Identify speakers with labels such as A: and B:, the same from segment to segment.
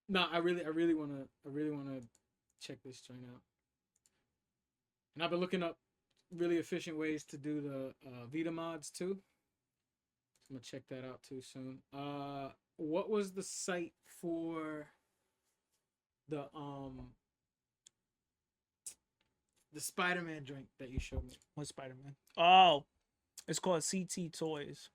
A: No, I really wanna check this joint out. And I've been looking up really efficient ways to do the Vita mods too. I'm gonna check that out too soon. What was the site for the um the Spider-Man drink that you showed me?
B: What Spider-Man? Oh, it's called CT Toys.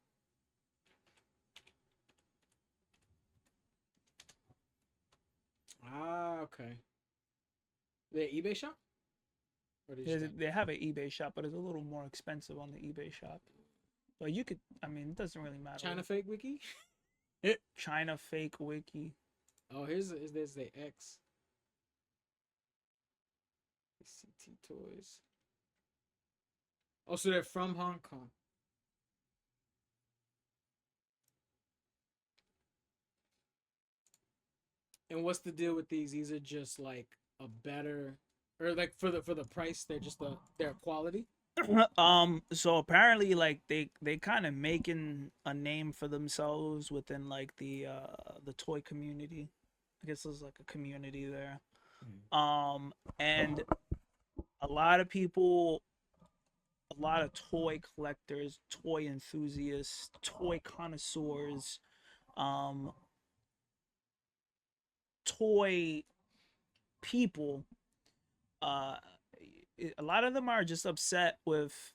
A: Ah, okay. The eBay shop? Or
B: Yeah, they have an eBay shop, but it's a little more expensive on the eBay shop. But you could, I mean, it doesn't really matter.
A: China Fake Wiki?
B: China Fake Wiki.
A: Oh, there's the X. CT Toys. Oh, so they're from Hong Kong. And what's the deal with these? These are just like a better, or like for the price, they're just their quality.
B: So apparently, like they kind of making a name for themselves within like the toy community. I guess there's like a community there. And a lot of people, a lot of toy collectors, toy enthusiasts, toy connoisseurs, um, toy people, uh, a lot of them are just upset with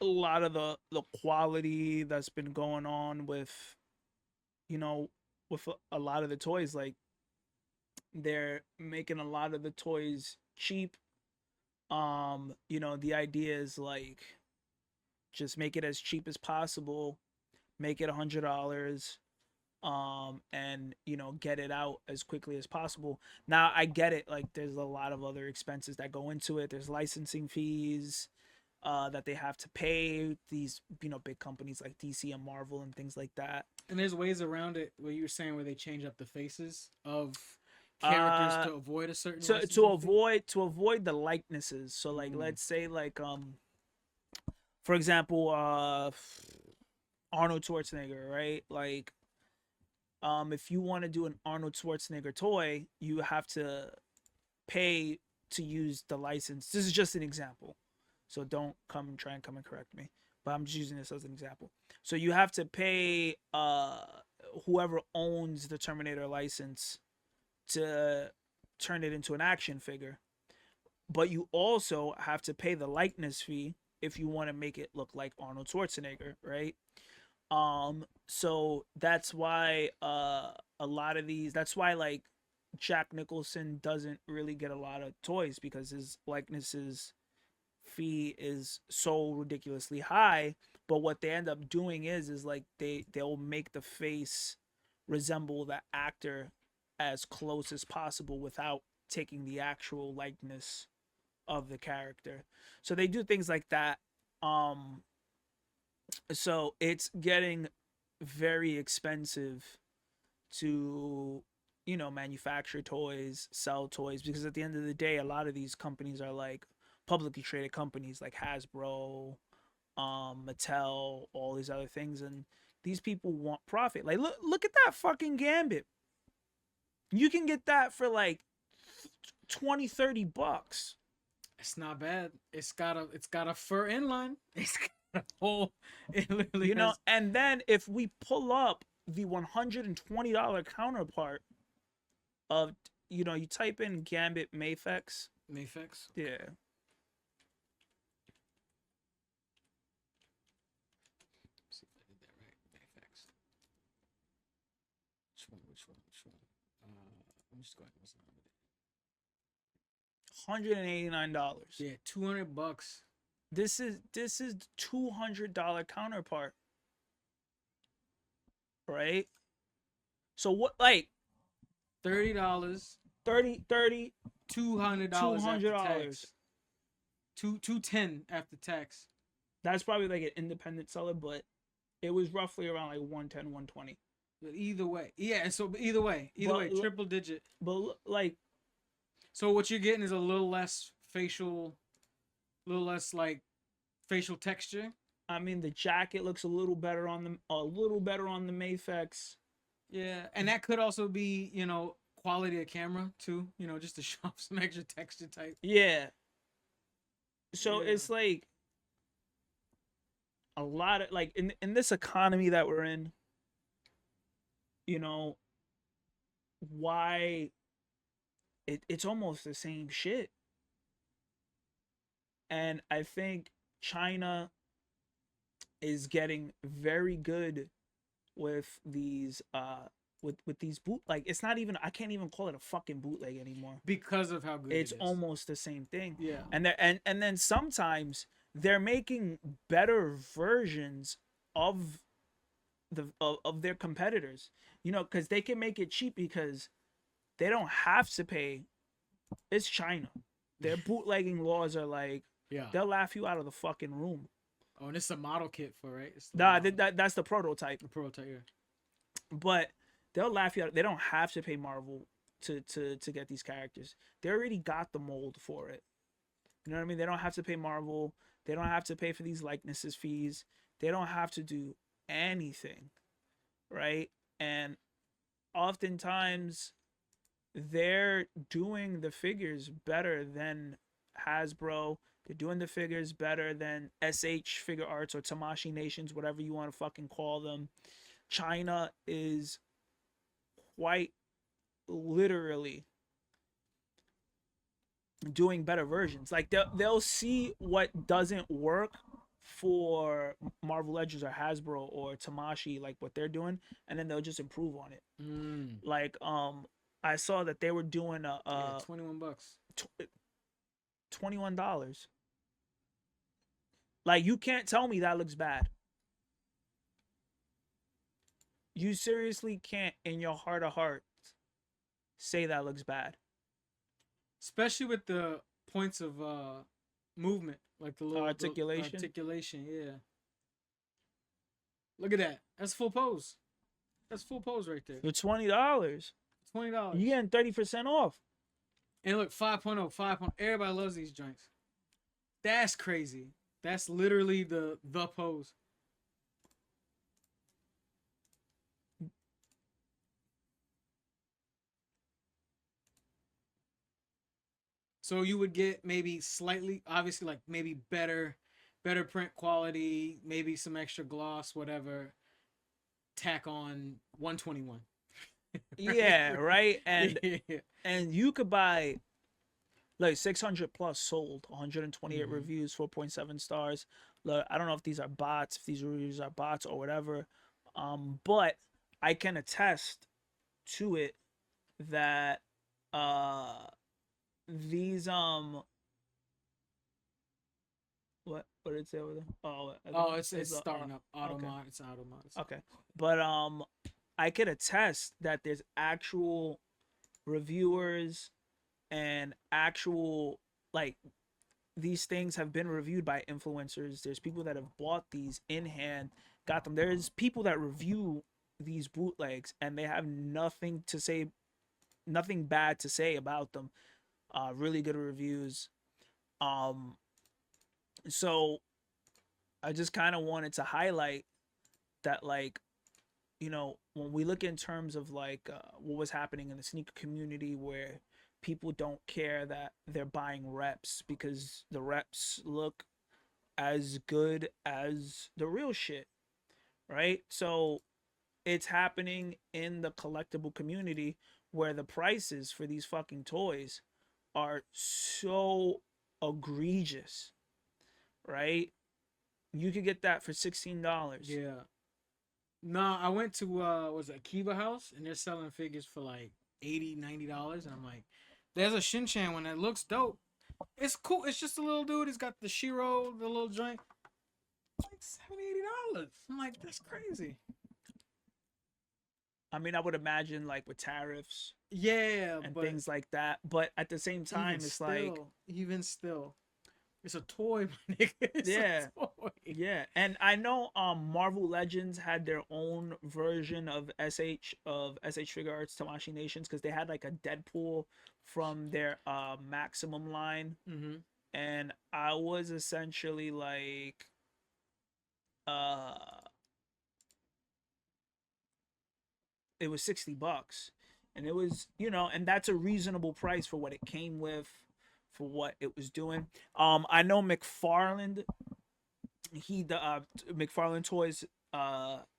B: a lot of the quality that's been going on with, you know, with a lot of the toys. Like they're making a lot of the toys cheap. You know, the idea is like just make it as cheap as possible, make it $100, and you know, get it out as quickly as possible. Now I get it, like there's a lot of other expenses that go into it. There's licensing fees that they have to pay these, you know, big companies like DC and Marvel and things like that.
A: And there's ways around it. What you were saying, where they change up the faces of characters to avoid a certain
B: to avoid the likenesses. So like let's say like for example Arnold Schwarzenegger, right? Like if you want to do an Arnold Schwarzenegger toy, you have to pay to use the license. This is just an example, so don't try and correct me, but I'm just using this as an example. So you have to pay whoever owns the Terminator license to turn it into an action figure, but you also have to pay the likeness fee if you want to make it look like Arnold Schwarzenegger, right? So that's why a lot of these, that's why like Jack Nicholson doesn't really get a lot of toys, because his likenesses fee is so ridiculously high. But what they end up doing is like they'll make the face resemble the actor as close as possible without taking the actual likeness of the character. So they do things like that. So it's getting very expensive to, you know, manufacture toys, sell toys, because at the end of the day, a lot of these companies are like publicly traded companies like Hasbro, Mattel, all these other things, and these people want profit. Like look at that fucking Gambit. You can get that for like 20-30 bucks.
A: It's not bad. It's got a fur inline. It's got a whole. It literally,
B: you know. And then if we pull up the $120 counterpart of, you know, you type in Gambit Mafex.
A: Mafex.
B: Yeah.
A: See if I did that right. Mafex. Which one? I'm just going with
B: $189.
A: Yeah, $200.
B: This is $200 counterpart, right? So what, like
A: $30,
B: 30
A: $200 $210 after tax.
B: That's probably like an independent seller, but it was roughly around like 110, 120.
A: But either way, yeah. So either way, triple digit.
B: But like,
A: so what you're getting is a little less facial, a little less like facial texture.
B: I mean, the jacket looks a little better on the Mafex.
A: Yeah, and that could also be, quality of camera too. Just to show off some extra texture type.
B: Yeah. So
A: Yeah.
B: it's like a lot of like in this economy that we're in, you know, why it's almost the same shit. And I think China is getting very good with these with these boot, like, it's not even, I can't even call it a fucking bootleg anymore.
A: Because of how good
B: It's
A: it is.
B: almost the same thing.
A: Yeah.
B: And then sometimes they're making better versions of of their competitors. Because they can make it cheap because they don't have to pay. It's China. Their bootlegging laws are like,
A: Yeah.
B: they'll laugh you out of the fucking room.
A: Oh, and it's a model kit for, right? It's
B: Nah, that's the prototype.
A: the prototype. Yeah.
B: But they'll laugh you out. They don't have to pay Marvel to get these characters. They already got the mold for it. You know what I mean? They don't have to pay Marvel. They don't have to pay for these likenesses fees. They don't have to do anything, right? And oftentimes they're doing the figures better than Hasbro. They're doing the figures better than SH Figure Arts or Tamashi Nations, whatever you want to fucking call them. China is quite literally doing better versions. Like they'll see what doesn't work for Marvel Legends or Hasbro or Tamashi, like what they're doing, and then they'll just improve on it. Like I saw that they were doing a
A: yeah, $21.
B: $21. Like, you can't tell me that looks bad. You seriously can't, in your heart of hearts, say that looks bad.
A: Especially with the points of movement, like the little
B: Articulation.
A: Articulation, yeah. Look at that. That's full pose. That's full pose right there.
B: For $20,
A: $20.
B: you getting 30% off.
A: And look, 5.0, 5.0. Everybody loves these joints. That's crazy. That's literally the pose. So you would get maybe slightly, obviously, like maybe better print quality, maybe some extra gloss, whatever. Tack on 121.
B: Yeah, right. And
A: yeah.
B: and you could buy like 600 plus sold, 128
A: Mhm.
B: reviews, 4.7 stars. Look, I don't know if these are bots, if these reviews are bots or whatever. But I can attest to it that these what did it say over there?
A: It's starting up. Automod.
B: Okay.
A: It's Automod.
B: Okay. But I can attest that there's actual reviewers and actual, like, these things have been reviewed by influencers. There's people that have bought these in hand, got them. There's people that review these bootlegs and they have nothing bad to say about them. Really good reviews. So I just kind of wanted to highlight that, like, when we look in terms of like what was happening in the sneaker community, where people don't care that they're buying reps because the reps look as good as the real shit, right? So it's happening in the collectible community where the prices for these fucking toys are so egregious, right? You could get that for $16.
A: Yeah. Nah, I went to was it Akiba House, and they're selling figures for like $80, $90, and I'm like, there's a Shinchan one that looks dope. It's cool. It's just a little dude. He's got the Shiro, the little joint. It's like $70, $80. I'm like, that's crazy.
B: I mean, I would imagine, like, with tariffs,
A: yeah,
B: and
A: but
B: things like that. But at the same time, it's
A: still,
B: like,
A: even still. It's a toy, my nigga. It's a
B: Yeah.
A: toy.
B: Yeah, and I know Marvel Legends had their own version of SH Figure Arts Tamashii Nations because they had like a Deadpool from their Maximum line,
A: Mm-hmm.
B: and I was essentially like uh it was $60, and it was, and that's a reasonable price for what it came with, for what it was doing. I know McFarland, the McFarlane Toys,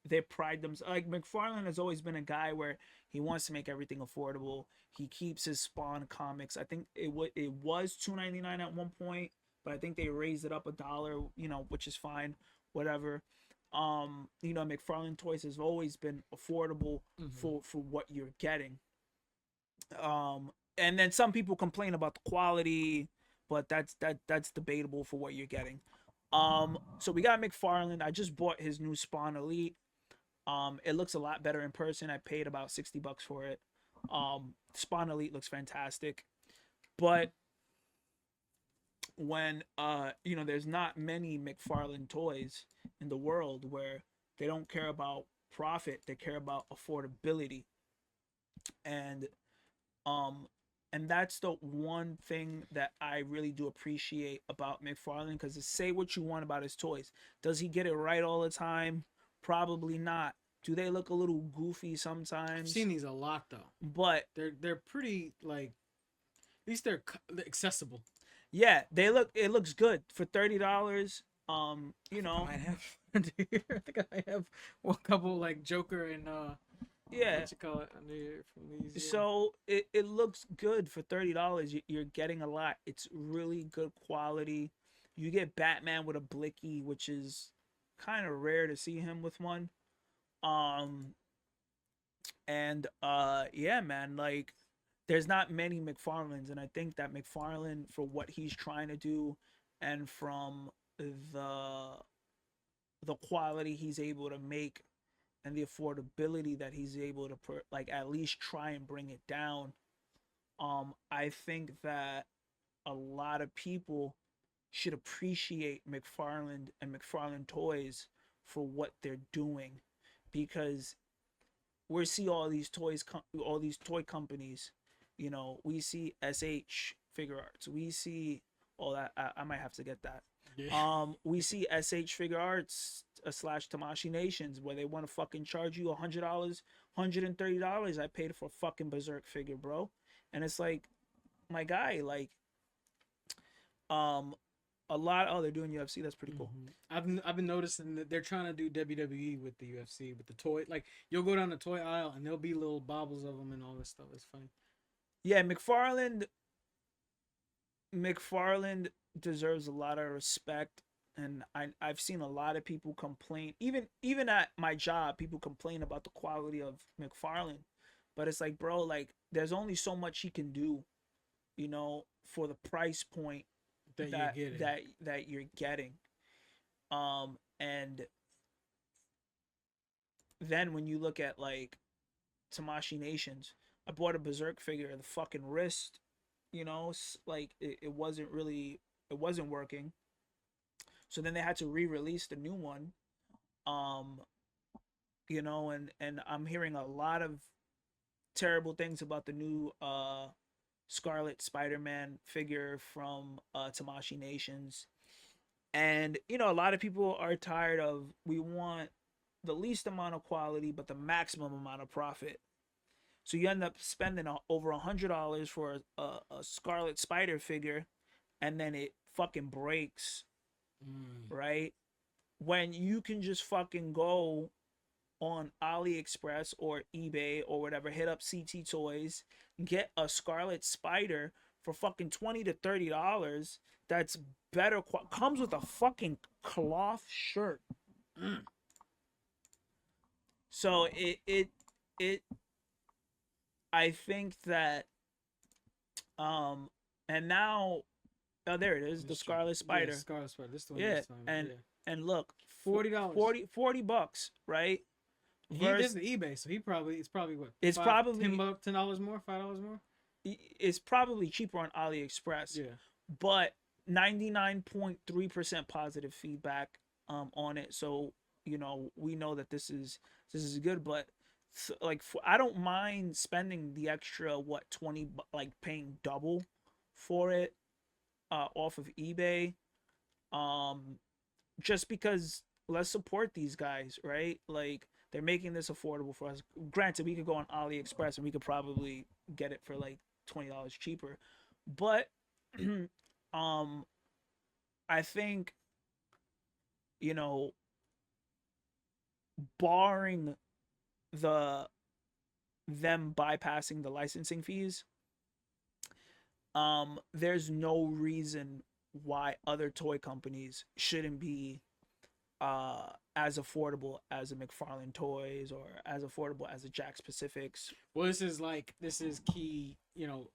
B: they pride themselves, like, McFarlane has always been a guy where he wants to make everything affordable. He keeps his Spawn comics. I think it was $2.99 at one point, but I think they raised it up $1, which is fine, whatever. McFarlane Toys has always been affordable
A: Mm-hmm.
B: for what you're getting. And then some people complain about the quality, but that's debatable for what you're getting. So we got McFarlane. I just bought his new Spawn Elite. It looks a lot better in person. I paid about $60 for it. Spawn Elite looks fantastic, but when there's not many McFarlane toys in the world where they don't care about profit, they care about affordability, and um and that's the one thing that I really do appreciate about McFarlane, because to say what you want about his toys, does he get it right all the time? Probably not. Do they look a little goofy
A: I've
B: sometimes?
A: seen these a lot though.
B: But
A: They're pretty, like, at least they're accessible.
B: yeah, it looks good for $30.
A: I have I think I have one couple, like, Joker and
B: Yeah.
A: what you call it under here from these. Yeah.
B: So it looks good for $30. You're getting a lot. It's really good quality. You get Batman with a blicky, which is kind of rare to see him with one. Um and yeah, man, like, there's not many McFarlanes, and I think that McFarlane, for what he's trying to do, and from the quality he's able to make, and the affordability that he's able to like, at least try and bring it down, I think that a lot of people should appreciate McFarland and McFarland Toys for what they're doing, because we see all these toy companies. We see SH Figure Arts. We see all that. I might have to get that.
A: Yeah.
B: We see SH Figure Arts slash Tamashii Nations, where they want to fucking charge you $100, $130. I paid for a fucking Berserk figure, bro. And it's like, my guy, like, um, a lot. Oh, they're doing UFC. That's pretty cool.
A: I've been noticing that they're trying to do WWE with the UFC with the toy. Like, you'll go down the toy aisle and there'll be little baubles of them and all this stuff. It's funny.
B: Yeah, McFarland deserves a lot of respect, and I've seen a lot of people complain, even at my job, people complain about the quality of McFarland, but it's like, bro, like, there's only so much he can do, for the price point
A: That you're
B: that
A: getting.
B: that you're getting. And then when you look at, like, Tamashii Nations, I bought a Berserk figure, the fucking wrist, like, it wasn't really, it wasn't working. So then they had to re-release the new one. Um, and I'm hearing a lot of terrible things about the new Scarlet Spider-Man figure from Tamashii Nations. And a lot of people are tired of, we want the least amount of quality but the maximum amount of profit. So you end up spending over $100 for a Scarlet Spider figure, and then it fucking breaks, right? When you can just fucking go on AliExpress or eBay or whatever, hit up CT Toys, get a Scarlet Spider for fucking $20 to $30. That's better. Comes with a fucking cloth shirt. So it I think that and now, oh, there it is, the Scarlet Spider.
A: Yeah, Scarlet Spider. This one.
B: Yeah,
A: This time.
B: and
A: Yeah.
B: and look,
A: $40.
B: $40, right?
A: This is eBay, so it's probably what?
B: It's probably
A: $10 more, $5 more.
B: It's probably cheaper on AliExpress.
A: Yeah.
B: But 99.3% positive feedback on it. So, we know that this is good, but like I don't mind spending the extra 20, like paying double for it off of eBay. Um just because let's support these guys, right? Like they're making this affordable for us. Granted, we could go on AliExpress and we could probably get it for like $20 cheaper. But um I think, you know, barring the them bypassing the licensing fees, there's no reason why other toy companies shouldn't be as affordable as a McFarlane Toys or as affordable as a Jack Pacifics.
A: Well, this is key,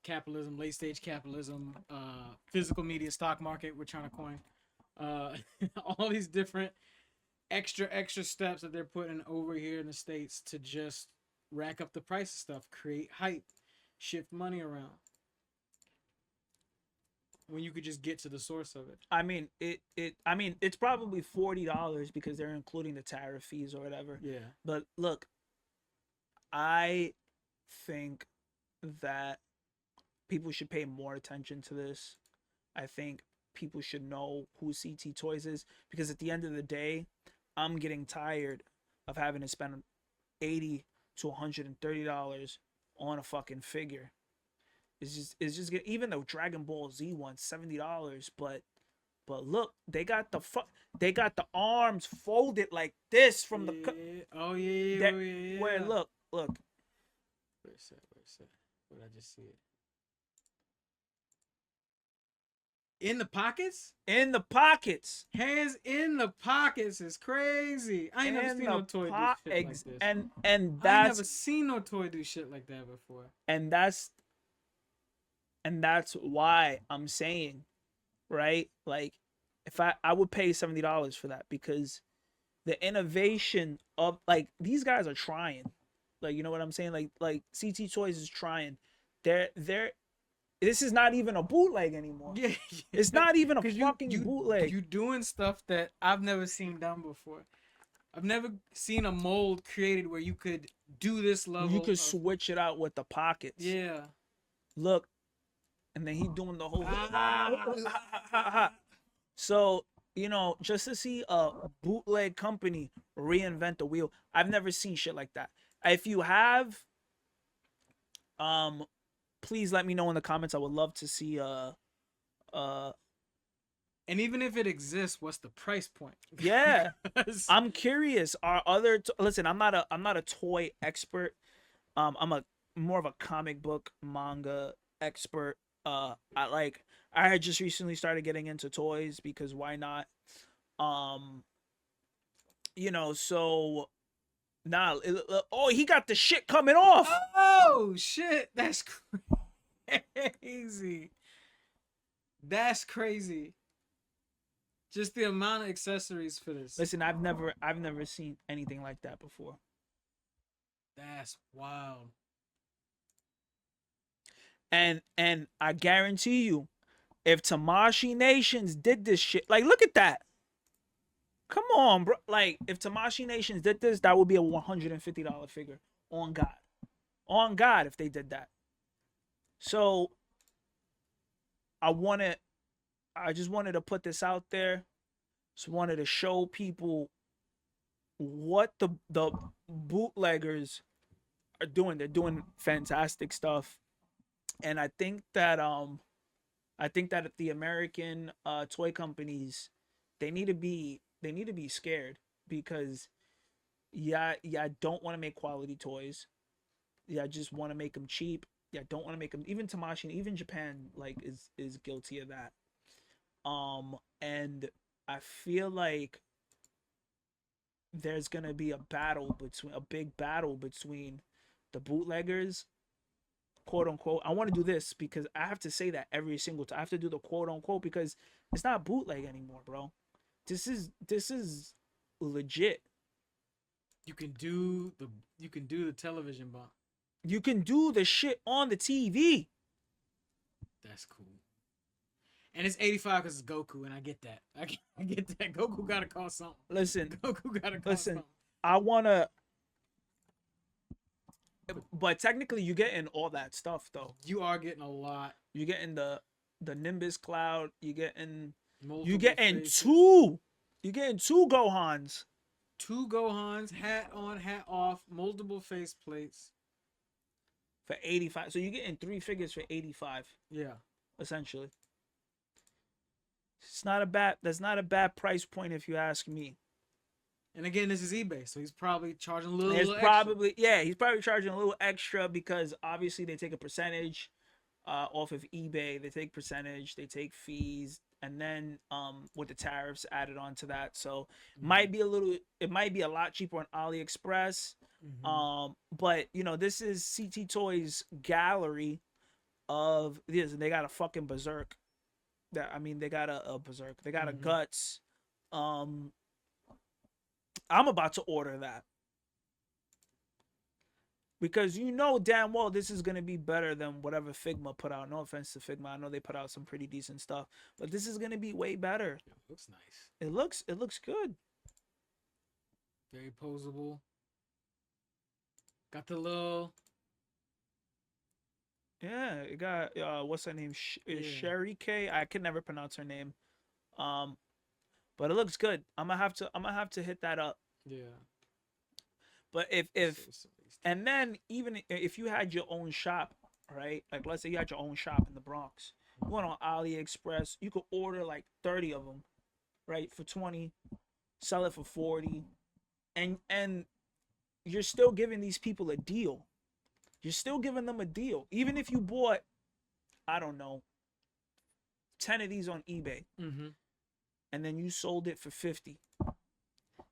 A: capitalism, late stage capitalism, physical media stock market we're trying to coin. Uh, all these different extra steps that they're putting over here in the States to just rack up the price of stuff, create hype, shift money around. When you could just get to the source of it.
B: I mean, it's probably $40 because they're including the tariff fees or whatever.
A: Yeah.
B: But look, I think that people should pay more attention to this. I think people should know who CT Toys is, because at the end of the day, I'm getting tired of having to spend $80 to $130 on a fucking figure. It's just even though Dragon Ball Z one's $70, but look, they got the arms folded like this from the
A: oh yeah.
B: Where look.
A: Where's that? Where did I just see it? In the pockets?
B: In the pockets.
A: Hands in the pockets is crazy. I ain't never seen no toy do shit like this.
B: And
A: I ain't never seen no toy do shit like that before.
B: And that's why I'm saying, right? Like, if I would pay $70 for that, because the innovation of, like, these guys are trying. Like, you know what I'm saying? Like CT Toys is trying. They're this is not even a bootleg anymore.
A: Yeah.
B: It's not even a fucking bootleg.
A: You doing stuff that I've never seen done before. I've never seen a mold created where you could do this level.
B: You could switch it out with the pockets.
A: Yeah.
B: Look. And then he doing the whole So, just to see a bootleg company reinvent the wheel, I've never seen shit like that. If you have, please let me know in the comments. I would love to see
A: and even if it exists, what's the price point?
B: Yeah. I'm curious. Are other listen, I'm not a toy expert. I'm more of a comic book manga expert. I had just recently started getting into toys because why not? So now, he got the shit coming off.
A: Oh shit, that's crazy. That's crazy. Just the amount of accessories for this.
B: Listen, I've never seen anything like that before.
A: That's wild.
B: And I guarantee you, if Tamashii Nations did this shit, like, look at that. Come on, bro. Like, if Tamashii Nations did this, that would be a $150 figure. On God. On God, if they did that. So, I just wanted to put this out there. Just wanted to show people what the bootleggers are doing. They're doing fantastic stuff. And I think that the American toy companies, they need to be scared, because I don't want to make quality toys. I just want to make them cheap. I don't want to make them. Even Tamashii, even Japan, like, is guilty of that. And I feel like there's gonna be a big battle between the bootleggers, quote unquote. I want to do this because I have to say that every single time. I have to do the quote unquote because it's not bootleg anymore, bro. This is legit.
A: You can do the television bomb.
B: You can do the shit on the TV.
A: That's cool. And it's 85 because it's Goku, and I get that. I get that. Goku gotta cost something.
B: Listen,
A: Goku gotta cost
B: listen.
A: something.
B: I wanna, but technically, you getting all that stuff though.
A: You are getting a lot.
B: You getting the Nimbus Cloud. You getting
A: Multiple
B: getting
A: faces.
B: two. You getting two Gohans.
A: 2 Gohans, hat on, hat off, multiple face plates.
B: For 85. So you're getting 3 figures for 85.
A: Yeah.
B: Essentially. It's not a bad that's not a bad price point if you ask me.
A: And again, this is eBay, so he's probably charging a little
B: probably
A: extra.
B: yeah, he's probably charging a little extra because obviously they take a percentage off of eBay. They take percentage, they take fees, and then with the tariffs added onto that. So might be a lot cheaper on AliExpress. But you know, this is CT Toys gallery of this, and they got a fucking Berserk. They got a Berserk. They got a Guts. I'm about to order that because you know damn well this is gonna be better than whatever Figma put out. No offense to Figma, I know they put out some pretty decent stuff, but this is gonna be way better.
A: It looks nice.
B: It looks good.
A: Very posable. Got the little.
B: Yeah, it got what's her name? Sherry K. I can never pronounce her name. But it looks good. I'm gonna have to hit that up.
A: Yeah.
B: But if and then even if you had your own shop, right? Like let's say you had your own shop in the Bronx, you went on AliExpress, you could order like 30 of them, right, for 20, sell it for 40, and you're still giving these people a deal. You're still giving them a deal, even if you bought, I don't know, 10 of these on eBay, and then you sold it for 50.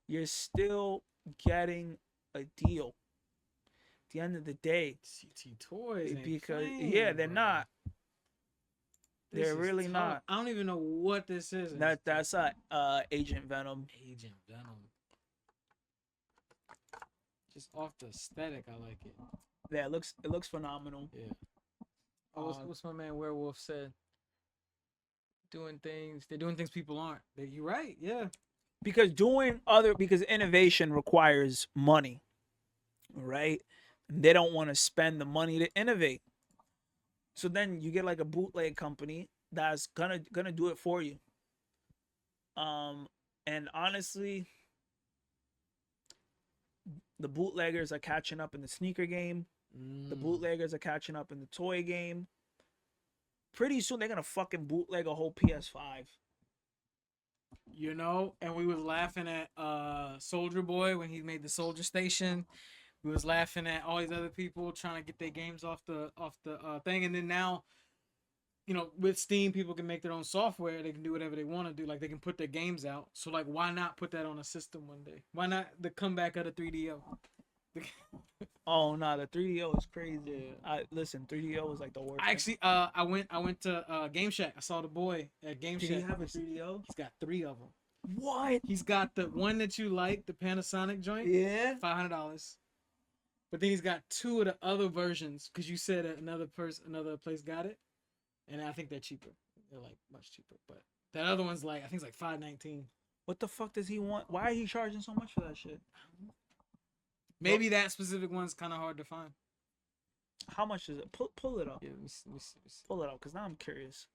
B: You're still getting a deal. At the end of the day,
A: CT Toys,
B: because
A: playing,
B: yeah, they're
A: bro.
B: not.
A: This
B: They're really
A: tough.
B: not.
A: I don't even know what this is.
B: That's Agent Venom.
A: Agent Venom. Just off the aesthetic, I like it.
B: Yeah, it looks phenomenal.
A: Yeah.
C: What's my man Werewolf said? They're doing things people aren't.
A: You're right. Yeah.
B: Because innovation requires money, right? And they don't want to spend the money to innovate. So then you get like a bootleg company that's gonna do it for you. And honestly, the bootleggers are catching up in the sneaker game. The bootleggers are catching up in the toy game. Pretty soon they're gonna fucking bootleg a whole PS5.
A: You know, and we was laughing at Soldier Boy when he made the Soldier Station. We was laughing at all these other people trying to get their games off the thing, and then now, you know, with Steam, people can make their own software. They can do whatever they want to do. Like they can put their games out. So like, why not put that on a system one day? Why not the comeback of the 3DO?
B: Oh no, the 3DO is crazy. Listen, 3DO was like the worst.
A: Actually, I went to Game Shack. I saw the boy at Game Shack.
B: Did he have a 3DO?
A: He's got 3 of them.
B: What?
A: He's got the one that you like, the Panasonic joint.
B: Yeah.
A: $500. But then he's got 2 of the other versions because you said that another place got it, and I think they're cheaper. They're like much cheaper. But that other one's like I think it's like $519.
B: What the fuck does he want? Why are he charging so much for that shit?
A: Maybe that specific one's kind of hard to find.
B: How much is it? Pull it up.
C: Yeah, let me see.
B: Pull it up, because now I'm curious.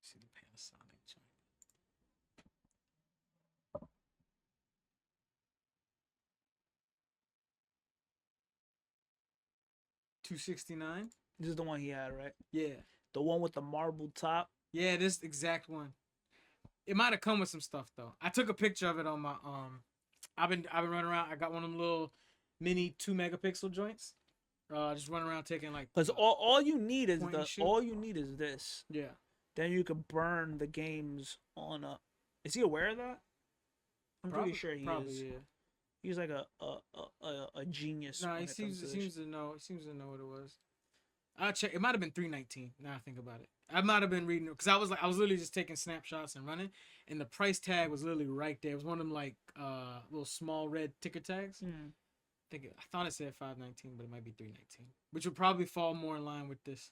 A: See the Panasonic joint. $269.
B: This is the one he had, right?
A: Yeah.
B: The one with the marble top.
A: Yeah, this exact one. It might have come with some stuff though. I took a picture of it on my I've been running around. I got one of them little mini 2 megapixel joints. Just running around taking like.
B: Because all you need is this.
A: Yeah.
B: Then you could burn the games on a. Is he aware of that? I'm pretty sure he is.
A: Yeah.
B: He's like a genius.
A: No, he seems to know. He seems to know what it was. I'll check. It might have been $319. Now I think about it. I might have been reading it because I was literally just taking snapshots and running, and the price tag was literally right there. It was one of them like little small red ticker tags. I thought it said 519, but it might be 319, which would probably fall more in line with this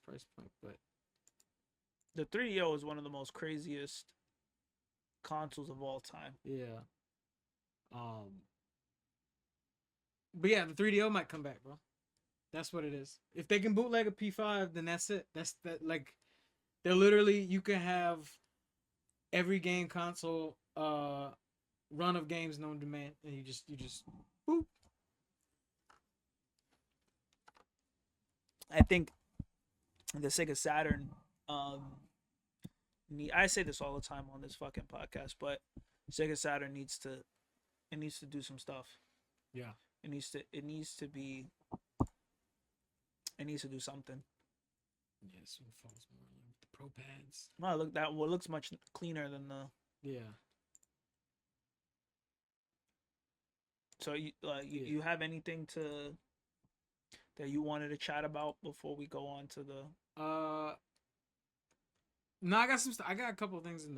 A: price point. But
B: The 3DO is one of the most craziest consoles of all time.
A: yeah, but yeah, the 3DO might come back, bro. That's what it is. If they can bootleg a P5, then that's it. That's that. Like, they're literally, you can have every game console run of games known to man, and you just boop.
B: I think the Sega Saturn, I say this all the time on this fucking podcast, but Sega Saturn needs to do some stuff.
A: Yeah.
B: It needs to do something.
A: Yeah, this one falls more in line with the Pro pads.
B: Well, look, that looks much cleaner than the.
A: Yeah.
B: So you have anything that you wanted to chat about before we go on to the?
A: No, I got I got a couple of things in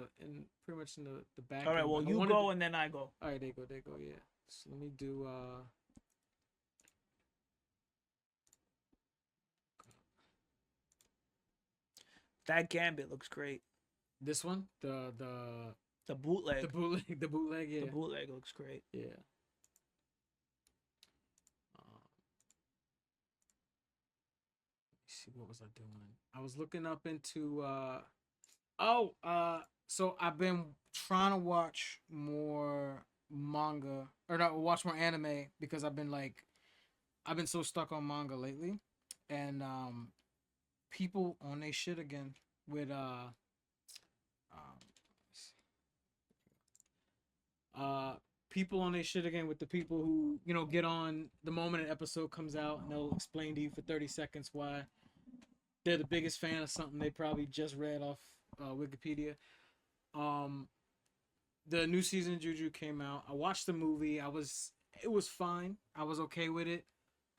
A: pretty much in the back.
B: All right, well, you go and then I go.
A: All right, they go. Yeah. So let me do.
B: That Gambit looks great.
A: This one, the
B: bootleg.
A: The bootleg. Yeah.
B: The bootleg looks great.
A: Yeah. Let's see, what was I doing? I was looking up into. So I've been trying to watch more manga or not watch more anime because I've been so stuck on manga lately, and people on they shit again with people on their shit again with the people who get on the moment an episode comes out and they'll explain to you for 30 seconds why they're the biggest fan of something they probably just read off Wikipedia. The new season of Juju came out. I watched the movie. It was fine. I was okay with it.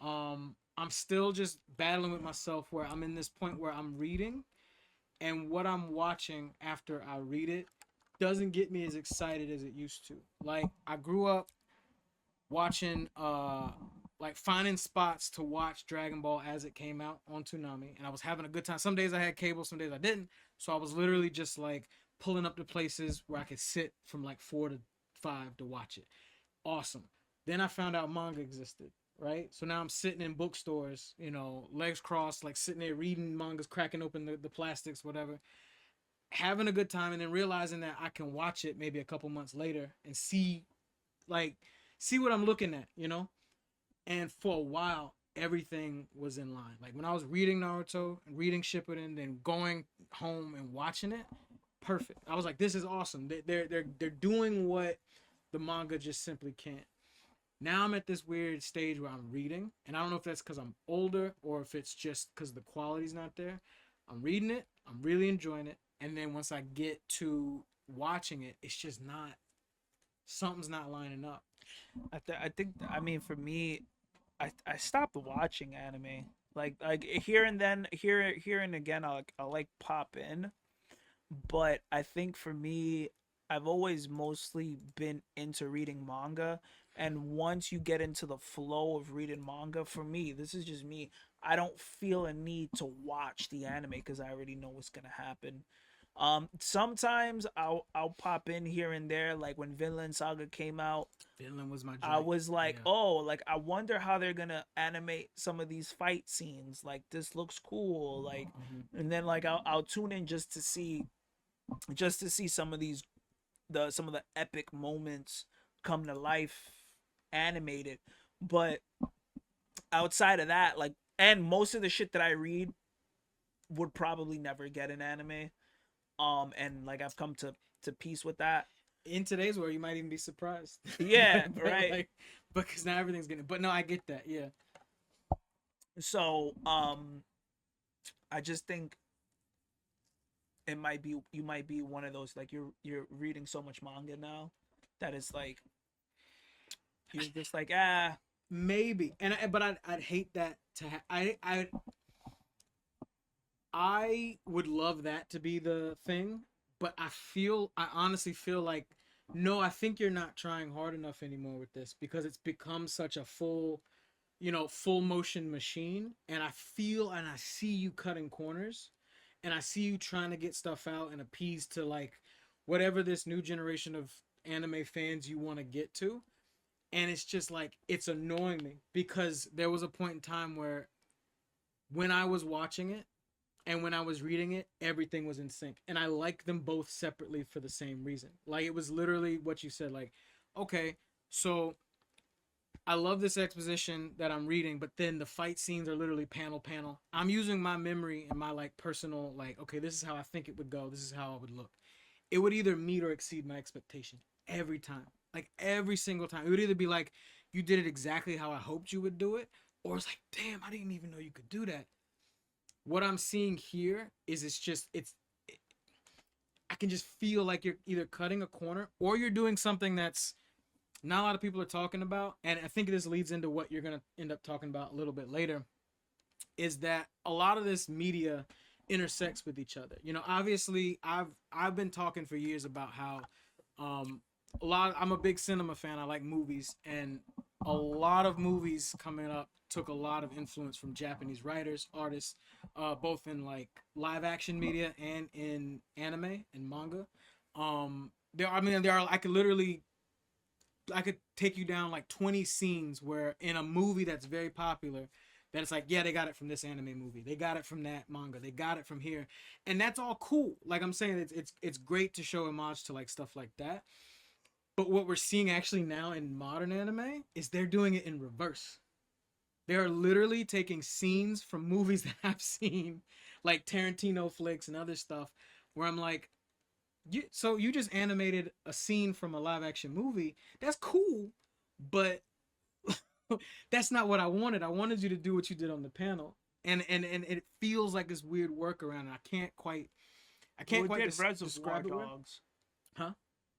A: I'm still just battling with myself where I'm in this point where I'm reading, and what I'm watching after I read it doesn't get me as excited as it used to. Like, I grew up watching finding spots to watch Dragon Ball as it came out on Toonami, and I was having a good time. Some days I had cable, some days I didn't. So I was literally just pulling up the places where I could sit from 4 to 5 to watch it. Awesome. Then I found out manga existed, right? So now I'm sitting in bookstores, legs crossed, sitting there reading mangas, cracking open the plastics, whatever, having a good time, and then realizing that I can watch it maybe a couple months later and see what I'm looking at, And for a while, everything was in line. When I was reading Naruto and reading Shippuden, then going home and watching it, perfect. I was like, this is awesome. They're doing what the manga just simply can't. Now I'm at this weird stage where I'm reading, and I don't know if that's because I'm older or if it's just because the quality's not there. I'm reading it, I'm really enjoying it, and then once I get to watching it, it's just something's not lining up.
B: I think for me, I stopped watching anime. Like here and then, here and again, I'll pop in, but I think for me, I've always mostly been into reading manga, and once you get into the flow of reading manga, for me, this is just me, I don't feel a need to watch the anime because I already know what's gonna happen. Sometimes I'll pop in here and there, like when Vinland Saga came out.
A: Vinland was my joint.
B: I was like, yeah. I wonder how they're gonna animate some of these fight scenes. This looks cool. And then I'll tune in just to see some of the epic moments come to life animated. But outside of that, and most of the shit that I read would probably never get an anime. And I've come to peace with that.
A: In today's world, you might even be surprised.
B: Yeah, right.
A: Because now everything's getting. But no, I get that. Yeah.
B: So, I just think you might be one of those you're reading so much manga now that it's you're just
A: maybe. But I'd hate that to I would love that to be the thing, but I honestly feel like No, I think you're not trying hard enough anymore with this because it's become such a full, full motion machine. And I feel and I see you cutting corners and I see you trying to get stuff out and appease to like whatever this new generation of anime fans you want to get to. And it's just like, it's annoying me because there was a point in time where when I was watching it, and when I was reading it, everything was in sync. And I like them both separately for the same reason. Like it was literally what you said, like, okay, so I love this exposition that I'm reading, but then the fight scenes are literally panel. I'm using my memory and my like personal like, okay, this is how I think it would go, this is how it would look. It would either meet or exceed my expectation every time. Like every single time. It would either be like you did it exactly how I hoped you would do it, or it's like, damn, I didn't even know you could do that. What I'm seeing here is I can just feel like you're either cutting a corner or you're doing something that's not a lot of people are talking about, and I think this leads into what you're gonna end up talking about a little bit later. Is that a lot of this media intersects with each other? Obviously, I've been talking for years about how um, I'm a big cinema fan. I like movies, and a lot of movies coming up took a lot of influence from Japanese writers, artists, both in like live action media and in anime and manga. There are. I could take you down like 20 scenes where in a movie that's very popular, that it's like, yeah, they got it from this anime movie, they got it from that manga, they got it from here, and that's all cool. Like I'm saying, it's great to show homage to like stuff like that. But what we're seeing actually now in modern anime is they're doing it in reverse. They are literally taking scenes from movies that I've seen, like Tarantino flicks and other stuff, where I'm like, you just animated a scene from a live action movie. That's cool, but that's not what I wanted. I wanted you to do what you did on the panel, and it feels like this weird workaround. And I can't
B: Well,
A: quite
B: did Reservoir
A: describe it.
B: Dogs?
A: Huh?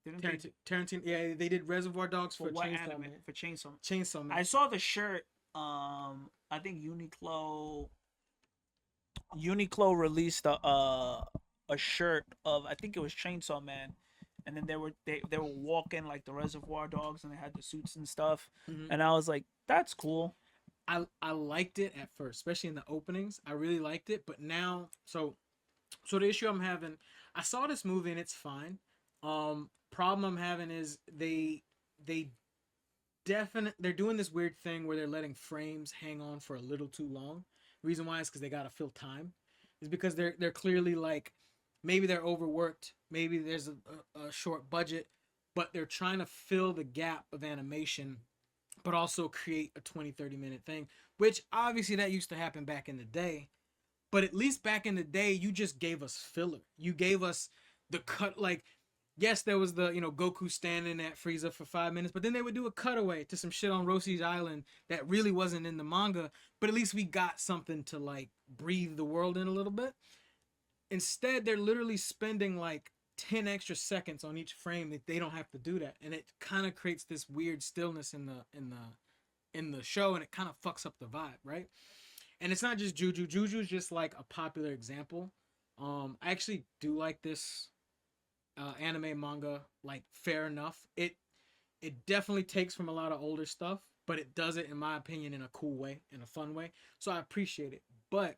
B: Didn't they?
A: Tarantino, yeah, they did Reservoir Dogs
B: For
A: for
B: what
A: Chainsaw
B: anime?
A: Man.
B: For Chainsaw.
A: Chainsaw Man.
B: I saw the shirt. I think Uniqlo released a shirt of, I think it was Chainsaw Man, and then they were walking like the Reservoir Dogs, and they had the suits and stuff,
A: Mhm.
B: and I was like, that's cool.
A: I liked it at first, especially in the openings. I really liked it, but now, so the issue I'm having, I saw this movie and it's fine. Problem I'm having is they they're doing this weird thing where they're letting frames hang on for a little too long. The reason why is because they gotta fill time. Is because they're clearly like, maybe they're overworked, maybe there's a short budget, but they're trying to fill the gap of animation, but also create a 20-30 minute thing, which obviously that used to happen back in the day. But at least back in the day, you just gave us filler. You gave us the cut. Like, yes, there was the Goku standing at Frieza for 5 minutes, but then they would do a cutaway to some shit on Roshi's Island that really wasn't in the manga. But at least we got something to like breathe the world in a little bit. Instead, they're literally spending like 10 extra seconds on each frame that they don't have to do that, and it kind of creates this weird stillness in the show, and it kind of fucks up the vibe, right? And it's not just Juju. Juju's just like a popular example. I actually do like this anime manga, like fair enough. It definitely takes from a lot of older stuff, but it does it in my opinion in a cool way, in a fun way. So I appreciate it. But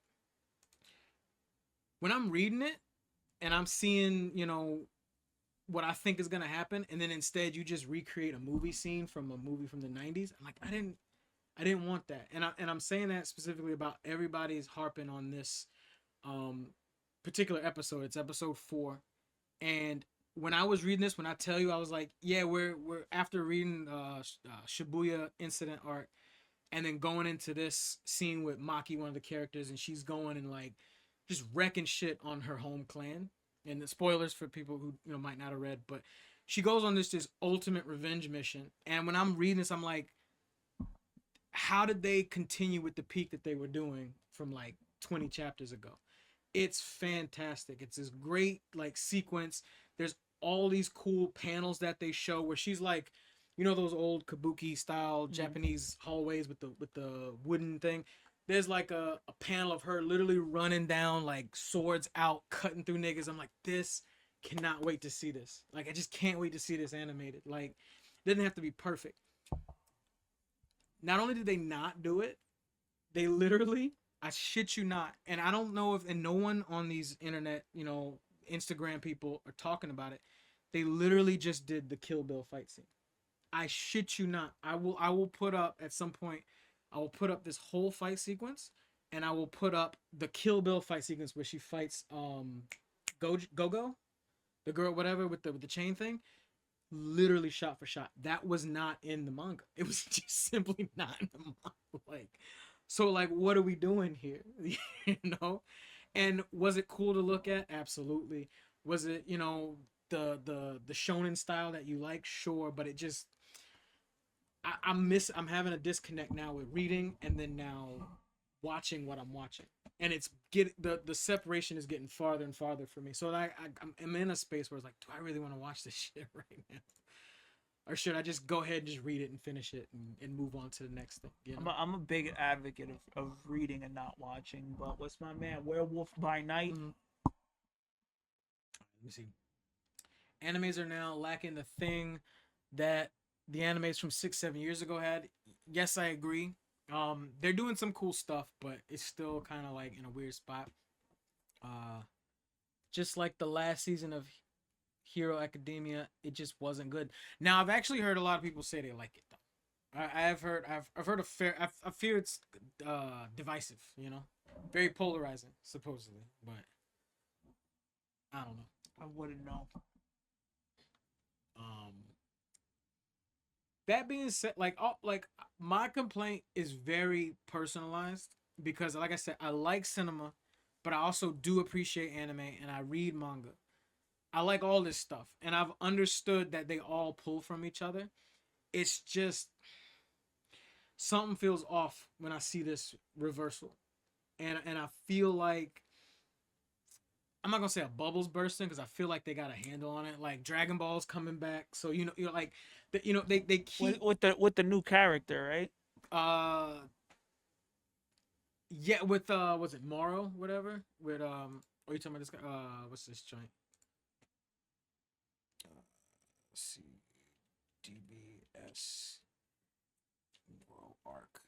A: when I'm reading it and I'm seeing, what I think is gonna happen, and then instead you just recreate a movie scene from a movie from the '90s. I'm like, I didn't want that, and I'm saying that specifically about everybody's harping on this um, particular episode. It's episode 4, and when I was reading this, when I tell you, I was like, yeah, we're after reading Shibuya incident arc, and then going into this scene with Maki, one of the characters, and she's going and like just wrecking shit on her home clan. And the spoilers for people who might not have read, but she goes on this ultimate revenge mission. And when I'm reading this, I'm like, how did they continue with the peak that they were doing from like 20 chapters ago? It's fantastic. It's this great like sequence. There's all these cool panels that they show where she's like, those old kabuki style Japanese hallways with the wooden thing. There's like a panel of her literally running down like swords out, cutting through niggas. I'm like, this cannot wait to see this. Like, I just can't wait to see this animated. Like, it doesn't have to be perfect. Not only did they not do it, they literally, I shit you not, and I don't know if, and no one on these internet, Instagram people are talking about it. They literally just did the Kill Bill fight scene. I shit you not. I will put up at some point. I will put up this whole fight sequence, and I will put up the Kill Bill fight sequence where she fights Go, the girl, whatever, with the chain thing. Literally shot for shot. That was not in the manga. It was just simply not in the manga. Like, what are we doing here? And was it cool to look at? Absolutely. Was it, the shonen style that you like? Sure, but it just, I'm having a disconnect now with reading and then now watching what I'm watching, and it's the separation is getting farther and farther for me. So I'm in a space where it's like, do I really want to watch this shit right now, or should I just go ahead and just read it and finish it and move on to the next thing?
B: I'm a big advocate of reading and not watching. But what's my man, Werewolf by Night?
A: Mm-hmm. Let me see. Animes are now lacking the thing that the animes from 6-7 years ago had. Yes, I agree. They're doing some cool stuff, but it's still kind of like in a weird spot. Just like the last season of Hero Academia, it just wasn't good. Now, I've actually heard a lot of people say they like it though. I've heard a fair. I fear it's divisive. Very polarizing supposedly, but I don't know.
B: I wouldn't know.
A: That being said, like my complaint is very personalized because, like I said, I like cinema, but I also do appreciate anime and I read manga. I like all this stuff, and I've understood that they all pull from each other. It's just something feels off when I see this reversal, and I feel like I'm not gonna say a bubble's bursting because I feel like they got a handle on it. Like Dragon Ball's coming back, so you're like, they keep
B: with the new character, right?
A: Yeah, with was it Moro, whatever? With are you talking about this guy? What's this joint? Let's see, DBS Moro arc.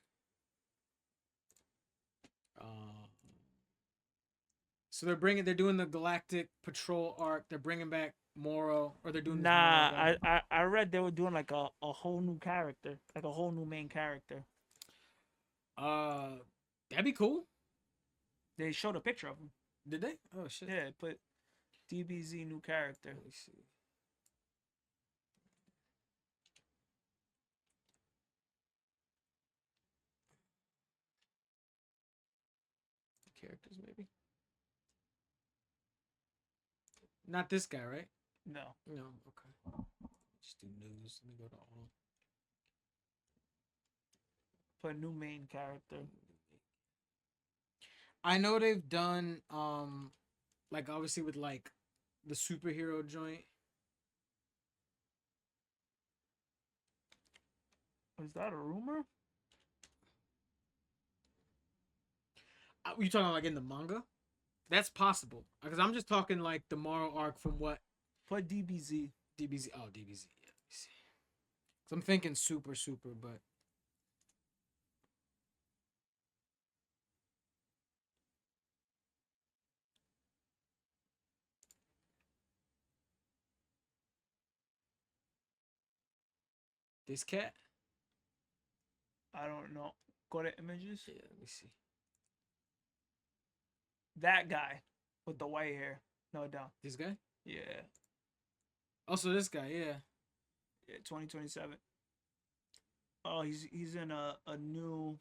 A: So they're doing the Galactic Patrol arc. They're bringing back Moro, or they're doing this
B: Nah,
A: Moro guy.
B: I read they were doing like a whole new character, like a whole new main character.
A: That'd be cool.
B: They showed a picture of him.
A: Did they? Oh shit.
B: Yeah, but DBZ new character.
A: Let me see. Characters maybe. Not this guy, right?
B: No.
A: No. Okay. Just do news. Let me go to all.
B: But new main character.
A: I know they've done like obviously with like the superhero joint.
B: Is that a rumor?
A: You talking like in the manga? That's possible because I'm just talking like the Moro arc from what
B: Put DBZ.
A: DBZ. Oh, DBZ. Yeah. Let me see. So I'm thinking super, but this cat.
B: I don't know. Go to images.
A: Yeah. Let me see.
B: That guy with the white hair. No doubt.
A: This guy.
B: Yeah.
A: Also, this guy. Yeah.
B: Yeah. 2027. Oh, he's in a new.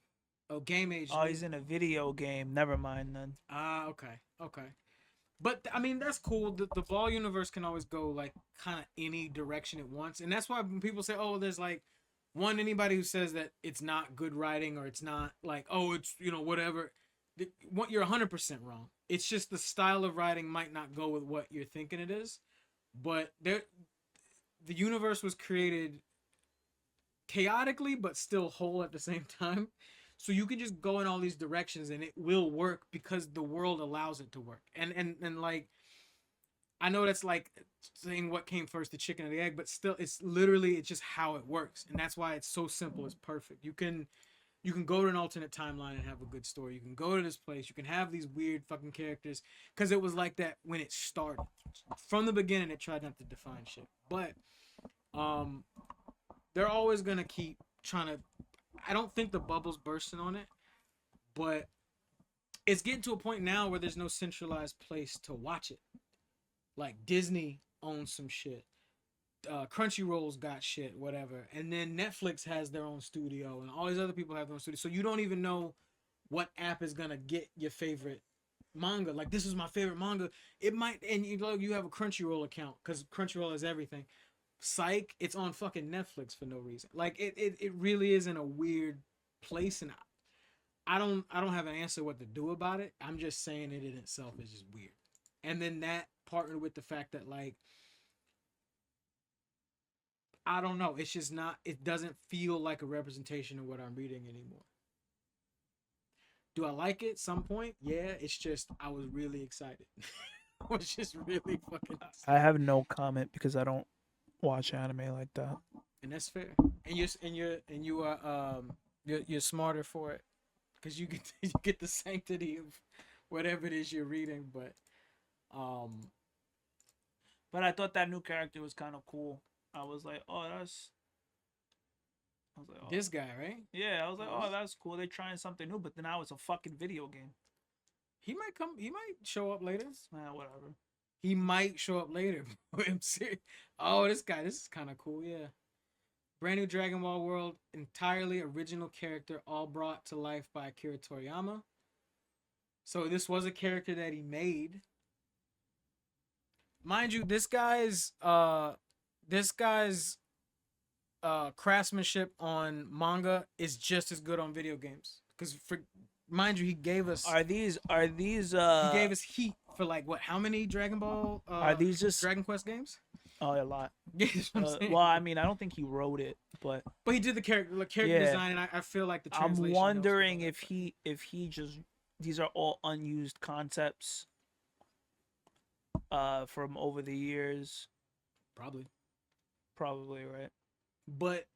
A: Oh, Game Age.
B: Oh, he's in a video game. Never mind then.
A: Ah, okay. But I mean, that's cool. The Ball universe can always go like kind of any direction it wants, and that's why when people say, "Oh, there's like anybody who says that it's not good writing or it's not like, oh, it's whatever." You're 100% wrong. It's just the style of writing might not go with what you're thinking it is, but the universe was created chaotically but still whole at the same time. So you can just go in all these directions and it will work because the world allows it to work. And like I know that's like saying what came first, the chicken or the egg, but still, it's just how it works, and that's why it's so simple. It's perfect. You can go to an alternate timeline and have a good story. You can go to this place. You can have these weird fucking characters because it was like that when it started. From the beginning, it tried not to define shit, but um, they're always gonna keep trying to. I don't think the bubble's bursting on it, but it's getting to a point now where there's no centralized place to watch it. Like Disney owns some shit. Crunchyroll's got shit, whatever, and then Netflix has their own studio, and all these other people have their own studio. So you don't even know what app is gonna get your favorite manga. Like this is my favorite manga. It might, and you have a Crunchyroll account because Crunchyroll has everything. Psych, it's on fucking Netflix for no reason. Like it really is in a weird place, and I don't have an answer what to do about it. I'm just saying it in itself is just weird. And then that partnered with the fact that like I don't know, it's just not it doesn't feel like a representation of what I'm reading anymore. Do I like it some point? Yeah, it's just I was really excited. I was just really fucking excited.
B: I have no comment because I don't watch anime like that.
A: And that's fair. And you are you're smarter for it because you get the sanctity of whatever it is you're reading, um
B: But I thought that new character was kind of cool. I was like, oh,
A: this guy, right?
B: yeah. I was like, oh, that's cool. They're trying something new, but then now it's a fucking video game.
A: He might show up later.
B: Whatever.
A: He might show up later. I'm serious. Oh, this is kind of cool, yeah. Brand new Dragon Ball world, entirely original character, all brought to life by Akira Toriyama. So this was a character that he made. Mind you, this guy's craftsmanship on manga is just as good on video games. Because mind you, he gave us
B: He
A: gave us Heat for like what? How many Dragon Ball?
B: Are these just
A: Dragon Quest games?
B: Oh, a lot.
A: Yeah, that's what I'm saying.
B: Well, I mean, I don't think he wrote it, but
A: he did the character
B: Yeah.
A: design, and I feel like the
B: I'm
A: translation.
B: wondering if he just these are all unused concepts from over the years.
A: probably.
B: Right.
A: But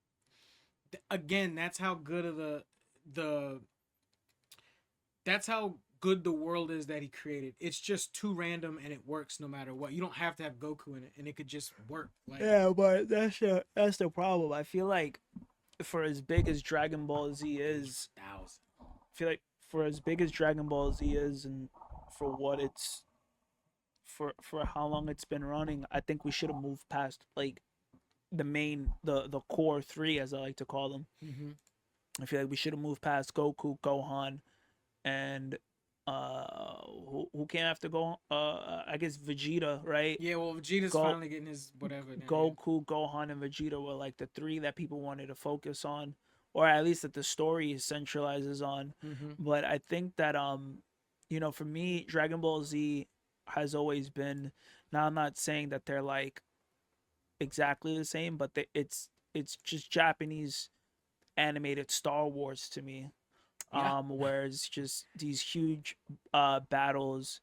A: again, that's how good of the that's how good the world is that he created. It's just too random and it works no matter what. You don't have to have Goku in it, and it could just work. Like,
B: Yeah, but that's the problem. I feel like for as big as Dragon Ball Z is, I feel like for as big as Dragon Ball Z is, and for what it's for how long it's been running, I think we should have moved past like the core three, as I like to call them.
A: Mm-hmm.
B: I feel like we should have moved past Goku, Gohan, and who came after Gohan? I guess Vegeta, right?
A: Yeah, well, Vegeta's finally getting his whatever. Now,
B: Goku, Gohan, and Vegeta were like the three that people wanted to focus on, or at least that the story centralizes on.
A: Mm-hmm.
B: But I think that for me, Dragon Ball Z has always been. Now I'm not saying that they're like exactly the same, but it's just Japanese animated Star Wars to me.
A: Yeah.
B: Where it's just these huge battles,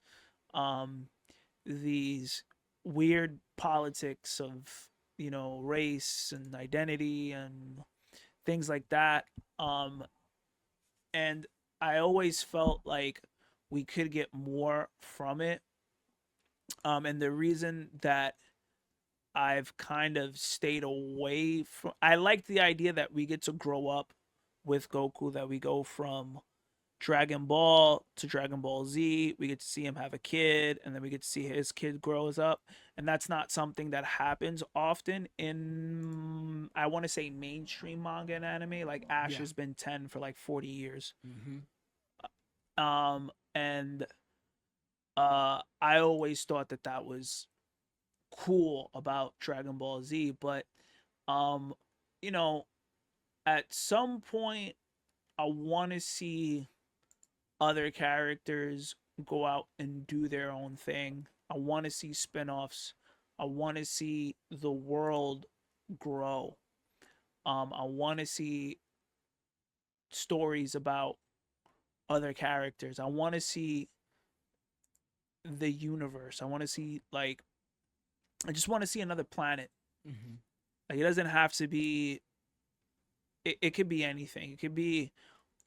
B: these weird politics of race and identity and things like that. And I always felt like we could get more from it. And the reason that I've kind of stayed away from, I like the idea that we get to grow up with Goku, that we go from Dragon Ball to Dragon Ball Z. We get to see him have a kid, and then we get to see his kid grows up. And that's not something that happens often in, I want to say, mainstream manga and anime. Like Ash has been 10 for like 40 years.
A: Mm-hmm.
B: And I always thought that was cool about Dragon Ball Z, but at some point I want to see other characters go out and do their own thing. I want to see spin-offs. I want to see the world grow. I want to see stories about other characters. I want to see the universe. I want to see like I just want to see another planet.
A: Mm-hmm.
B: Like it doesn't have to be. It could be anything. It could be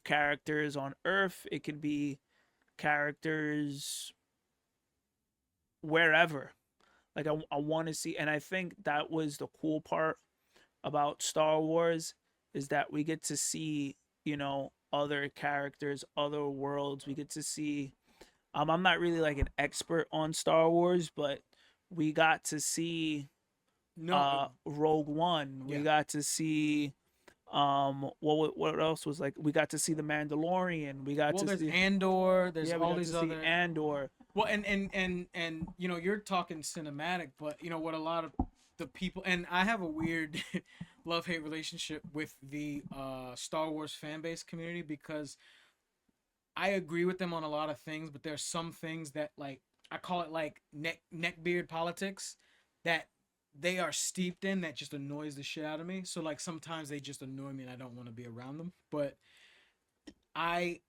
B: characters on Earth. It could be characters wherever. Like I want to see, and I think that was the cool part about Star Wars is that we get to see, other characters, other worlds. We get to see. I'm not really like an expert on Star Wars, but we got to see
A: No,
B: Rogue One. We
A: yeah.
B: got to see what else was like? We got to see the Mandalorian. We got
A: Well,
B: to
A: there's
B: see
A: Andor. There's
B: we
A: all
B: got
A: these
B: to see
A: other.
B: Andor.
A: Well, and you're talking cinematic, but what a lot of the people, and I have a weird love-hate relationship with the Star Wars fan base community, because I agree with them on a lot of things, but there's some things that, like, I call it like neckbeard politics, that they are steeped in, that just annoys the shit out of me. So like sometimes they just annoy me and I don't want to be around them. But I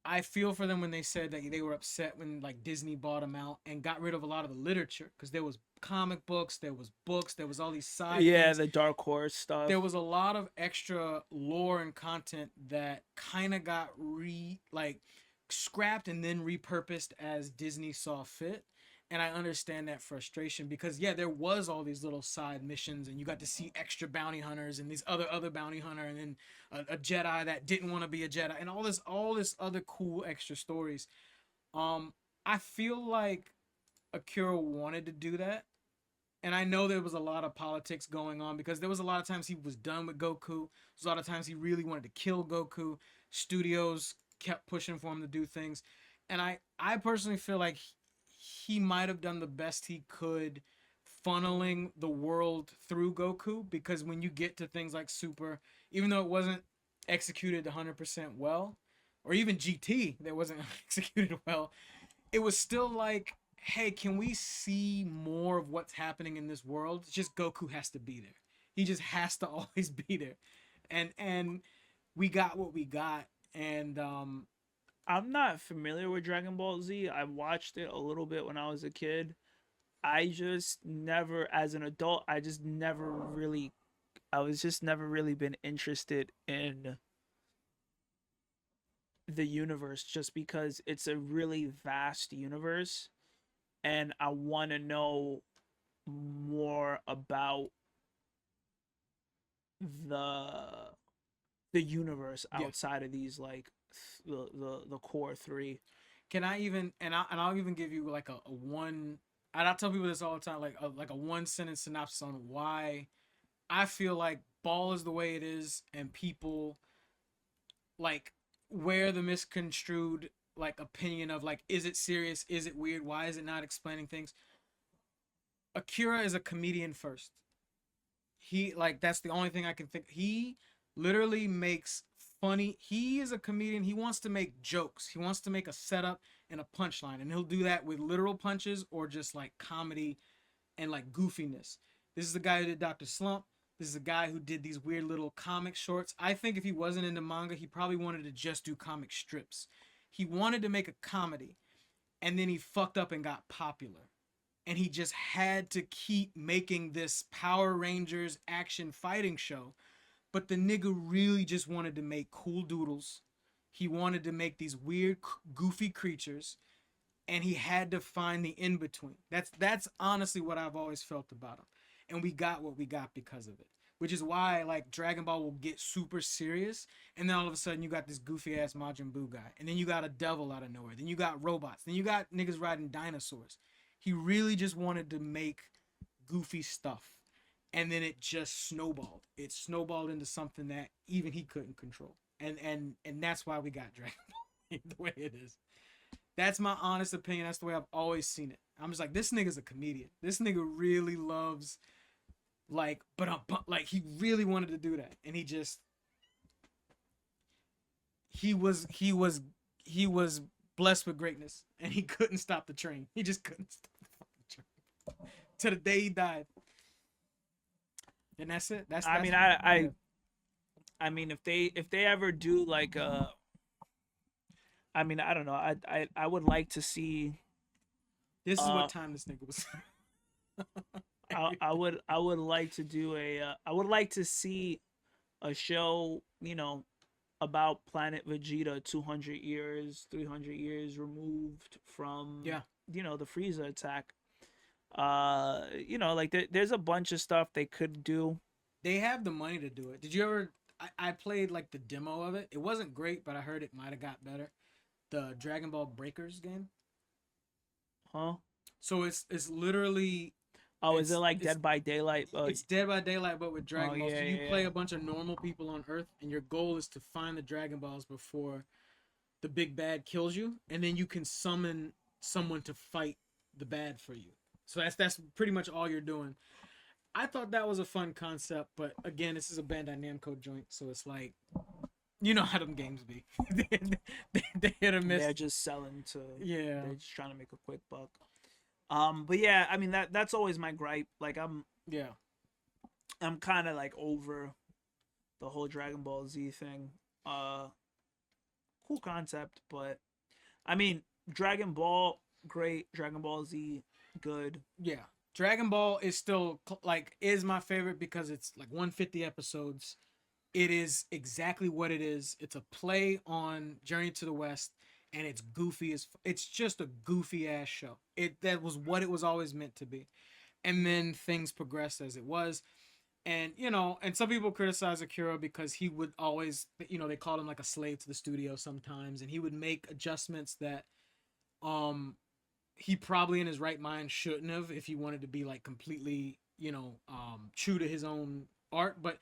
A: I feel for them when they said that they were upset when like Disney bought them out and got rid of a lot of the literature, because there was comic books, there was books, there was all these side
B: Yeah,
A: things.
B: the Dark Horse stuff.
A: There was a lot of extra lore and content that kind of got scrapped and then repurposed as Disney saw fit. And I understand that frustration, because yeah, there was all these little side missions, and you got to see extra bounty hunters and these other bounty hunter, and then a Jedi that didn't want to be a Jedi, and all this other cool extra stories. I feel like Akira wanted to do that, and I know there was a lot of politics going on, because there was a lot of times he was done with Goku. There was a lot of times he really wanted to kill Goku. Studios kept pushing for him to do things, and I personally feel like he might have done the best he could funneling the world through Goku, because when you get to things like Super, even though it wasn't executed 100% well, or even GT that wasn't executed well, it was still like, hey, can we see more of what's happening in this world? It's just Goku has to be there. He just has to always be there. And we got what we got. And
B: I'm not familiar with Dragon Ball Z. I watched it a little bit when I was a kid. I just never, as an adult, I was just never really been interested in the universe, just because it's a really vast universe and I want to know more about the the universe
A: yeah.
B: outside of these, like the core three.
A: Can I even, I'll even give you like a one, and I tell people this all the time, like a one sentence synopsis on why I feel like Ball is the way it is, and people like where the misconstrued like opinion of like, is it serious, is it weird, why is it not explaining things. Akira is a comedian first. He, like, that's the only thing I can think. He literally makes funny. He is a comedian. He wants to make jokes. He wants to make a setup and a punchline, and he'll do that with literal punches or just like comedy and like goofiness. This is the guy who did Dr. Slump. This is a guy who did these weird little comic shorts. I think if he wasn't into manga, he probably wanted to just do comic strips. He wanted to make a comedy, and then he fucked up and got popular. And he just had to keep making this Power Rangers action fighting show. But the nigga really just wanted to make cool doodles. He wanted to make these weird, goofy creatures, and he had to find the in between. That's honestly what I've always felt about him, and we got what we got because of it. Which is why like Dragon Ball will get super serious, and then all of a sudden you got this goofy ass Majin Buu guy, and then you got a devil out of nowhere, then you got robots, then you got niggas riding dinosaurs. He really just wanted to make goofy stuff, and then it just snowballed. It snowballed into something that even he couldn't control, and that's why we got Dragon Ball the way it is. That's my honest opinion. That's the way I've always seen it. I'm just like, this nigga's a comedian. This nigga really loves, like, like he really wanted to do that, and he was blessed with greatness, and he couldn't stop the train. He just couldn't stop the fucking train to the day he died. And that's it.
B: I mean, I mean, if they ever do like I mean, I don't know. I would like to see.
A: This is what time this nigga was.
B: I would like to do I would like to see a show, you know, about Planet Vegeta 200 years, 300 years removed from,
A: Yeah.
B: you know, the Frieza attack. You know, like there's a bunch of stuff they could do.
A: They have the money to do it. Did you ever? I played like the demo of it. It wasn't great, but I heard it might have got better. The Dragon Ball Breakers game.
B: Huh?
A: So it's literally
B: Oh, is it like
A: it's
B: Dead by Daylight?
A: it's Dead by Daylight, but with Dragon Balls.
B: yeah,
A: So you
B: yeah,
A: play
B: yeah.
A: a bunch of normal people on Earth, and your goal is to find the Dragon Balls before the big bad kills you, and then you can summon someone to fight the bad for you. So that's pretty much all you're doing. I thought that was a fun concept, but again, this is a Bandai Namco joint, so it's like, you know how them games be. they hit or miss.
B: They're just selling to.
A: Yeah.
B: They're just trying to make a quick buck. But yeah, I mean that's always my gripe. Like
A: Yeah.
B: I'm kind of like over the whole Dragon Ball Z thing. Cool concept, but I mean Dragon Ball great, Dragon Ball Z good.
A: Yeah. Dragon Ball is still like is my favorite because it's like 150 episodes. It is exactly what it is. It's a play on Journey to the West, and it's goofy as it's just a goofy ass show. That was what it was always meant to be, and then things progressed as it was, and you know, and some people criticize Akira because he would always, you know, they called him like a slave to the studio sometimes, and he would make adjustments that, he probably in his right mind shouldn't have if he wanted to be like completely, you know, true to his own art, but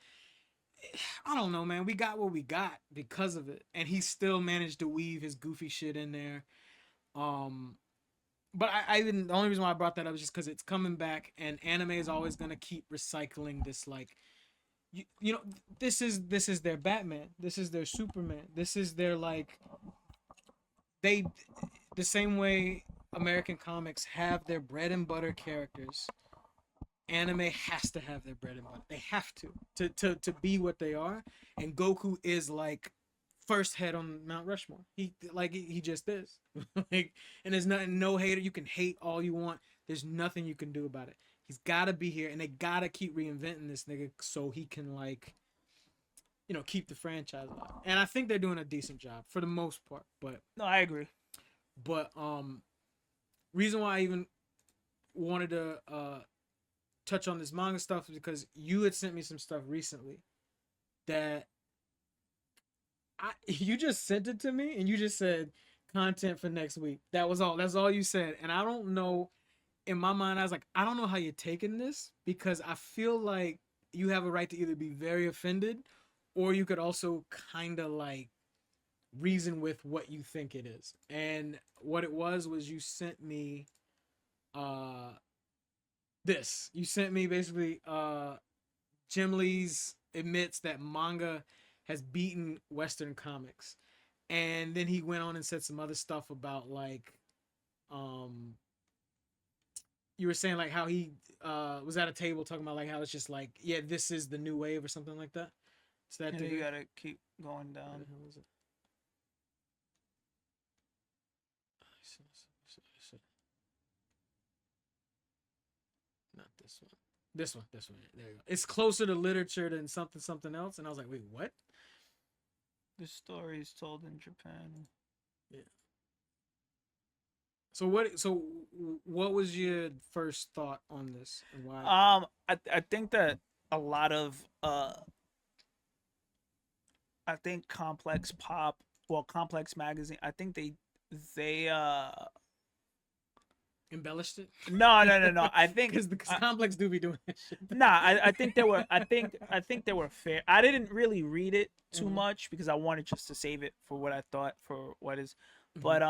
A: I don't know, man. We got what we got because of it, and he still managed to weave his goofy shit in there. But I didn't. The only reason why I brought that up is just because it's coming back, and anime is always gonna keep recycling this. Like, you know, this is their Batman. This is their Superman. This is their like. They, the same way American comics have their bread and butter characters, anime has to have their bread and butter. They have to be what they are. And Goku is like first head on Mount Rushmore. He just is. Like, and there's nothing, no hater. You can hate all you want. There's nothing you can do about it. He's got to be here, and they gotta keep reinventing this nigga so he can like, you know, keep the franchise alive. And I think they're doing a decent job for the most part. But
B: No, I agree.
A: Reason why I even wanted to touch on this manga stuff is because you had sent me some stuff recently that you just sent it to me, and you just said content for next week. That was all. That's all you said. And I don't know, in my mind I was like, I don't know how you're taking this, because I feel like you have a right to either be very offended, or you could also kind of like reason with what you think it is. And what it was you sent me this. You sent me basically Jim Lee's admits that manga has beaten Western comics. And then he went on and said some other stuff about like you were saying like how he was at a table talking about like how it's just like, yeah, this is the new wave or something like that. So that
B: You gotta keep going down.
A: what the hell is it? Not this one. This one. This one. There you go. It's closer to literature than something else. And I was like, wait, what?
B: The story is told in Japan.
A: Yeah. So what was your first thought on this, and why?
B: I think that a lot of I think Complex Magazine, I think they
A: Embellished it?
B: no. I think
A: Because the Complex do be doing that shit.
B: nah, I think I think they were fair. I didn't really read it too much because I wanted just to save it for what I thought for what is. But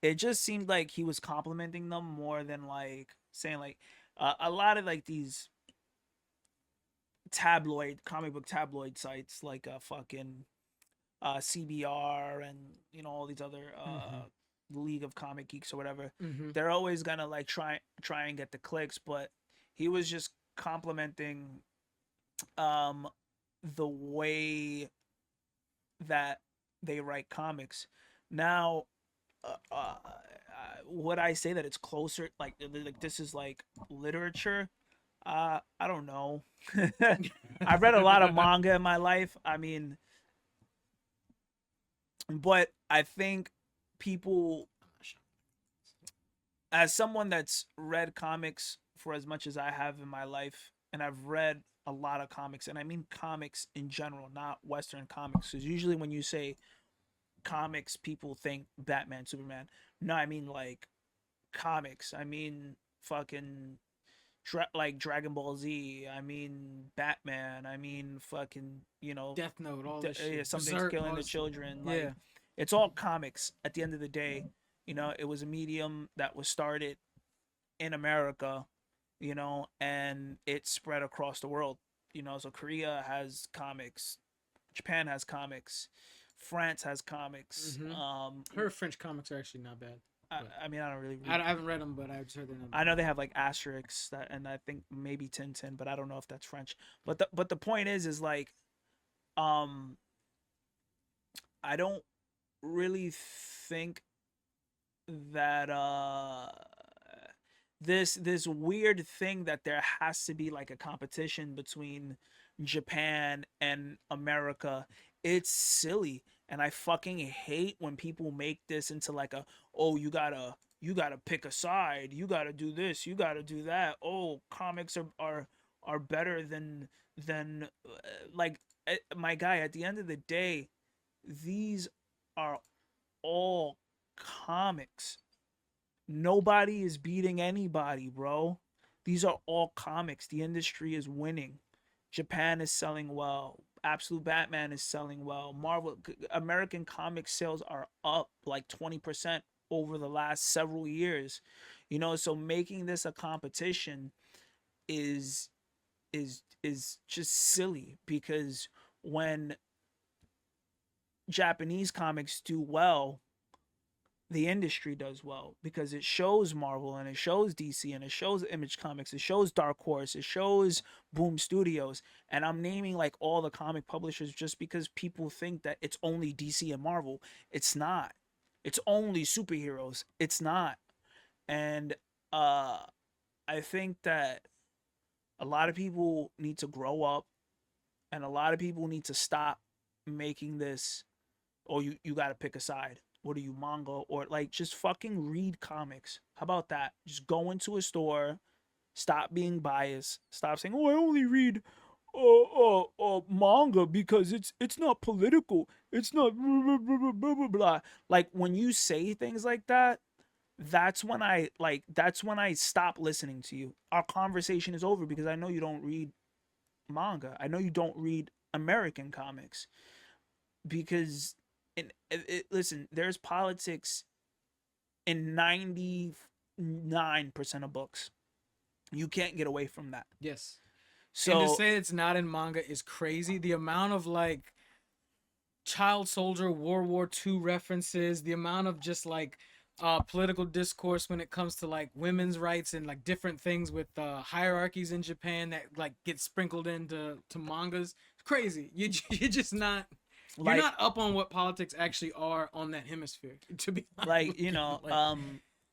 B: it just seemed like he was complimenting them more than like saying like a lot of like these comic book tabloid sites like fucking CBR and you know all these other League of Comic Geeks or whatever. They're always gonna like try and get the clicks, but he was just complimenting the way that they write comics. Now would I say that it's closer? Like this is like literature. I don't know. I've read a lot of manga in my life. I mean, but I think people, as someone that's read comics for as much as I have in my life, and I've read a lot of comics, and I mean comics in general, not Western comics, because usually when you say comics, people think Batman, Superman. No, I mean like comics. I mean fucking like Dragon Ball Z. I mean Batman. I mean fucking
A: Death Note, all this
B: yeah,
A: shit.
B: something's
A: Berserk,
B: killing
A: all
B: the
A: this shit.
B: children.
A: Yeah.
B: Like it's all comics. At the end of the day, it was a medium that was started in America, and it spread across the world. So Korea has comics, Japan has comics, France has comics.
A: Her French comics are actually not bad.
B: I mean, I don't really
A: I haven't read them, but I just heard they're not bad.
B: I know they have like asterisks that, and I think maybe Tintin, but I don't know if that's French. But the point is like, um, I don't really think that this weird thing that there has to be like a competition between Japan and America. It's silly, and I fucking hate when people make this into like a, oh, you gotta pick a side, you gotta do this, you gotta do that. Oh, comics are better than like my guy. At the end of the day, these are all comics. Nobody is beating anybody, bro. These are all comics. The industry is winning. Japan is selling well. Absolute Batman is selling well. Marvel American comic sales are up like 20% over the last several years. So making this a competition is is just silly, because when Japanese comics do well, the industry does well, because it shows Marvel and it shows DC and it shows Image Comics, it shows Dark Horse, it shows Boom Studios, and I'm naming like all the comic publishers just because people think that it's only DC and Marvel. It's not. It's only superheroes. It's not. And uh I think that a lot of people need to grow up, and a lot of people need to stop making this, or you got to pick a side. What are you, manga, or like just fucking read comics? How about that? Just go into a store, stop being biased, stop saying, "Oh, I only read manga because it's not political. It's not blah, blah, blah, blah, blah." Like when you say things like that, that's when I stop listening to you. Our conversation is over, because I know you don't read manga. I know you don't read American comics, because listen, there's politics in 99% of books. You can't get away from that.
A: Yes.
B: So
A: and to say it's not in manga is crazy. The amount of like child soldier World War II references, the amount of just like political discourse when it comes to like women's rights and like different things with hierarchies in Japan that like get sprinkled into mangas. It's crazy. You're just not. You're not up on what politics actually are on that hemisphere. To be honest,
B: like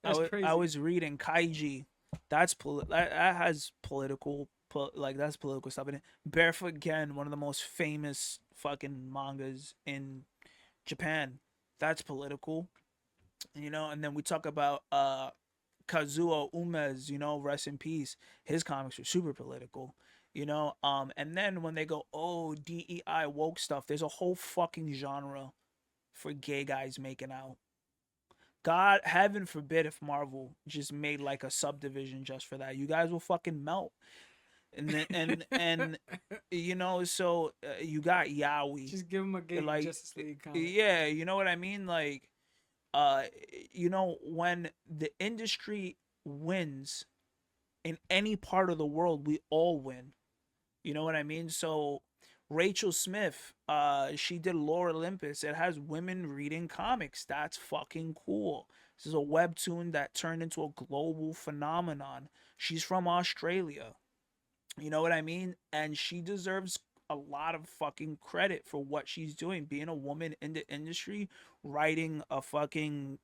A: that's crazy.
B: I was reading Kaiji. That has political like that's political stuff in it. Barefoot Gen, one of the most famous fucking mangas in Japan, that's political. And then we talk about Kazuo Umez, rest in peace. His comics are super political. And then when they go, oh, DEI woke stuff, there's a whole fucking genre for gay guys making out. God, heaven forbid if Marvel just made like a subdivision just for that. You guys will fucking melt. And then and so you got Yaoi.
A: Just give him a gay
B: like,
A: Justice League comic.
B: Yeah, you know what I mean? Like, when the industry wins in any part of the world, we all win. You know what I mean? So Rachel Smith, she did Lore Olympus. It has women reading comics. That's fucking cool. This is a webtoon that turned into a global phenomenon. She's from Australia. You know what I mean? And she deserves a lot of fucking credit for what she's doing, being a woman in the industry, writing a fucking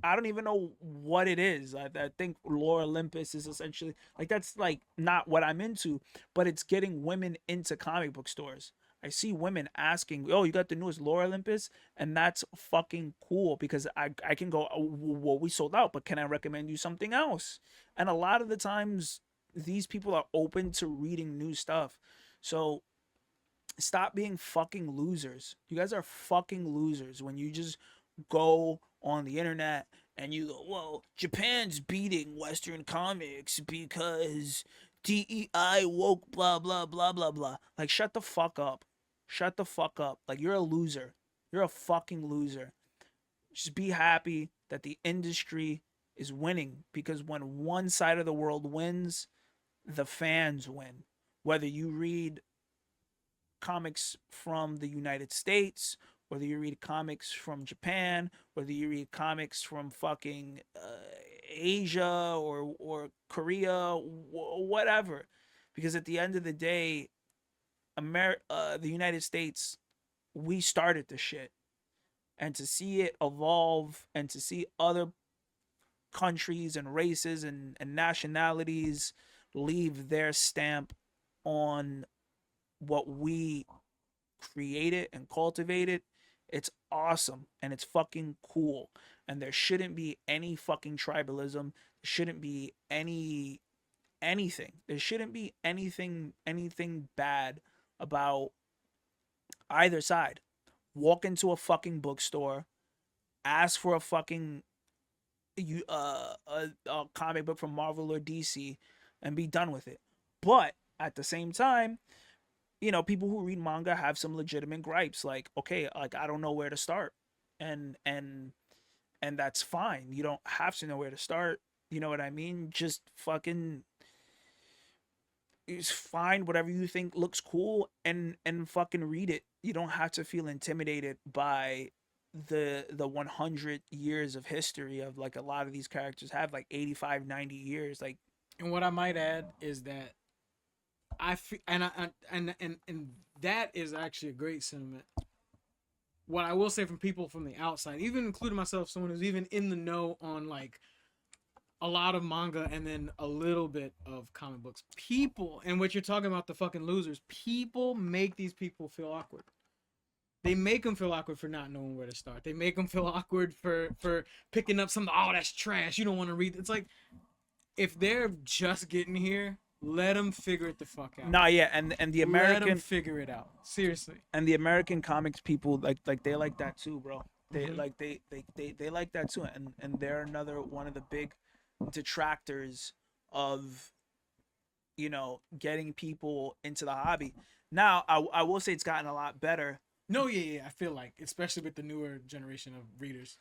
B: I don't even know what it is. I think Lore Olympus is essentially like that's like not what I'm into, but it's getting women into comic book stores. I see women asking, "Oh, you got the newest Lore Olympus?" And that's fucking cool because I can go, oh, well, we sold out, but can I recommend you something else? And a lot of the times, these people are open to reading new stuff. So stop being fucking losers. You guys are fucking losers when you just go on the internet and you go, well, Japan's beating Western comics because DEI woke blah blah blah blah blah. Like shut the fuck up. Shut the fuck up. Like you're a loser. You're a fucking loser. Just be happy that the industry is winning because when one side of the world wins, the fans win. Whether you read comics from the United States, whether you read comics from Japan, whether you read comics from fucking Asia or Korea, whatever. Because at the end of the day, the United States, we started the shit, and to see it evolve and to see other countries and races and nationalities leave their stamp on what we created and cultivated, it's awesome and it's fucking cool. And there shouldn't be any fucking tribalism. There shouldn't be anything. There shouldn't be anything bad about either side. Walk into a fucking bookstore, ask for a fucking a comic book from Marvel or DC, and be done with it. But at the same time, people who read manga have some legitimate gripes. Like, okay, like I don't know where to start, and that's fine. You don't have to know where to start. You know what I mean? Just fucking just find whatever you think looks cool and fucking read it. You don't have to feel intimidated by the 100 years of history of like a lot of these characters have like 85, 90 years. Like,
A: And what I might add is that I feel, and that is actually a great sentiment. What I will say from people from the outside, even including myself, someone who's even in the know on like a lot of manga and then a little bit of comic books, people, and what you're talking about, the fucking losers, people make these people feel awkward. They make them feel awkward for not knowing where to start. They make them feel awkward for picking up something. Oh, that's trash. You don't want to read. It's like if they're just getting here, let them figure it the fuck out.
B: nah, yeah, and the
A: Let them
B: American
A: figure it out. Seriously.
B: and the American comics people like they like that too, bro. They
A: Mhm.
B: like they like that too, and they're another one of the big detractors of getting people into the hobby. Now, I will say it's gotten a lot better.
A: No, yeah. I feel like, especially with the newer generation of readers.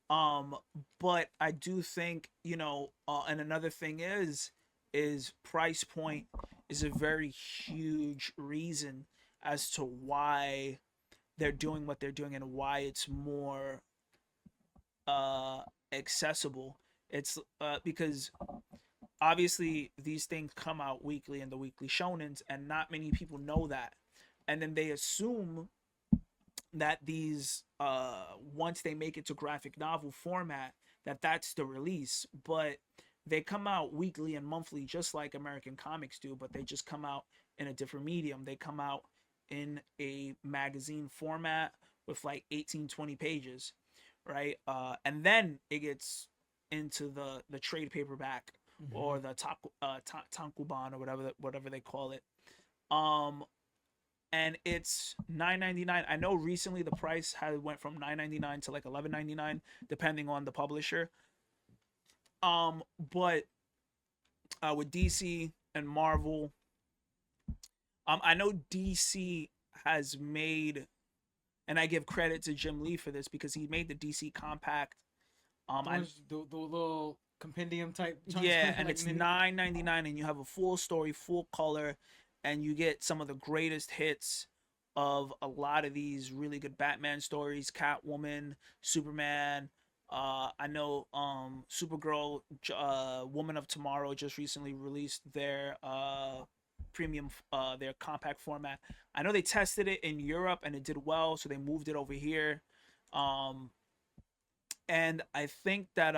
B: But I do think and another thing is price point is a very huge reason as to why they're doing what they're doing and why it's more uh accessible. It's because obviously these things come out weekly in the weekly shonens and not many people know that, and then they assume that these once they make it to graphic novel format that's the release, but they come out weekly and monthly just like American comics do, but they just come out in a different medium. They come out in a magazine format with like 18, 20 pages, right? And then it gets into the trade paperback or the tankobon or whatever they call it. Um, and it's $9.99. I know recently the price had went from $9.99 to like $11.99 depending on the publisher. But with DC and Marvel, I know DC has made, and I give credit to Jim Lee for this because he made the DC Compact.
A: The little compendium type.
B: Yeah, and
A: like
B: it's
A: mini-
B: $9.99, and you have a full story, full color, and you get some of the greatest hits of a lot of these really good Batman stories, Catwoman, Superman. I know Supergirl, Woman of Tomorrow just recently released their premium, their compact format. I know they tested it in Europe and it did well, so they moved it over here. Um, And I think that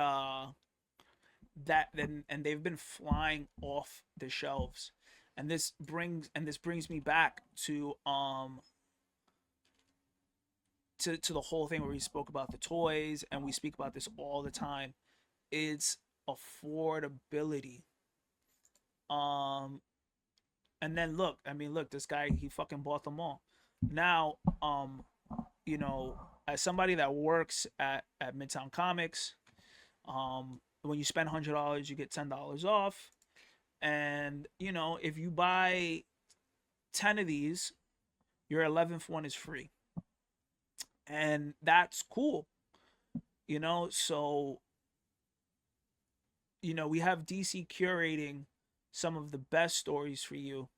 B: and they've been flying off the shelves. And this brings me back to to the whole thing where we spoke about the toys, and we speak about this all the time. It's affordability. Um and then look, I mean, look, this guy, he fucking bought them all. Now, you know, as somebody that works at Midtown Comics, when you spend $100, you get $10 off. And you know, if you buy 10 of these, your 11th one is free, and that's cool. You know, so you know, we have DC curating some of the best stories for you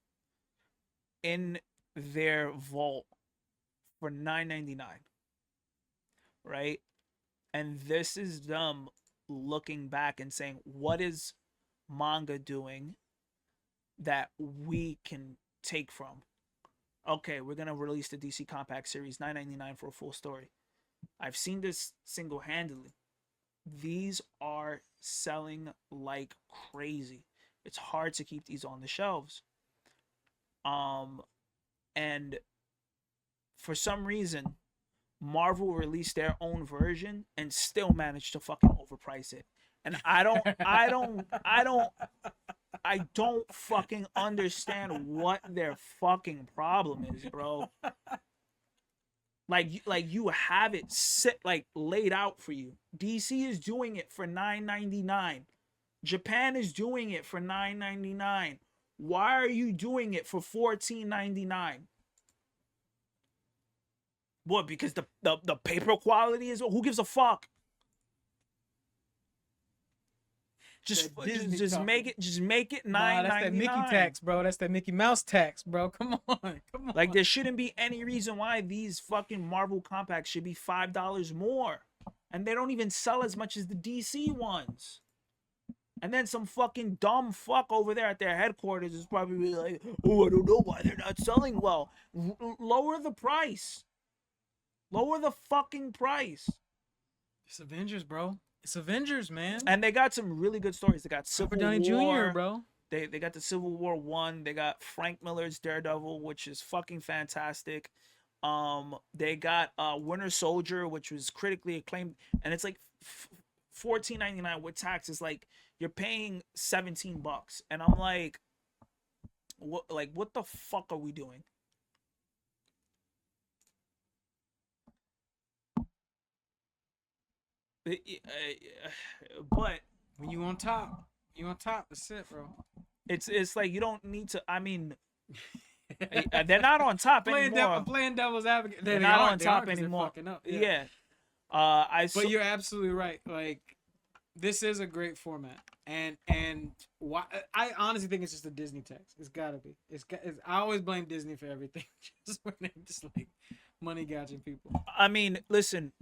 B: in their vault for $9.99, right? And this is them looking back and saying, what is Manga doing that we can take from? Okay, we're gonna release the DC Compact Series, $9.99 for a full story. I've seen this single-handedly. These are selling like crazy. It's hard to keep these on the shelves. And for some reason, Marvel released their own version and still managed to fucking overprice it. And I don't fucking understand what their fucking problem is, bro. Like you have it sit like laid out for you. DC is doing it for $9.99. Japan is doing it for $9.99. Why are you doing it for $14.99? What? Because the paper quality is, who gives a fuck? Just make it $9.99.
A: Nah, that's that Mickey tax, bro. That's that Mickey Mouse tax, bro. Come on, come on.
B: Like, there shouldn't be any reason why these fucking Marvel compacts should be $5 more, and they don't even sell as much as the DC ones. And then some fucking dumb fuck over there at their headquarters is probably like, oh, I don't know why they're not selling well. Lower the price. Lower the fucking price.
A: It's Avengers, bro. It's Avengers, man.
B: And they got some really good stories. They got Civil
A: Robert Downey
B: War,
A: Jr., bro.
B: They got the Civil War 1. They got Frank Miller's Daredevil, which is fucking fantastic. They got Winter Soldier, which was critically acclaimed, and it's like $14.99 with tax. Is like you're paying $17, and I'm like, what the fuck are we doing? But
A: when you on top, that's it, bro.
B: It's like you don't need to. I mean, they're not on top anymore.
A: I'm playing devil's advocate.
B: They're not on top anymore. Yeah.
A: But you're absolutely right. Like, this is a great format, and why? I honestly think it's just a Disney tax. It's gotta be. I always blame Disney for everything, just when they just like money gouging people.
B: I mean, listen.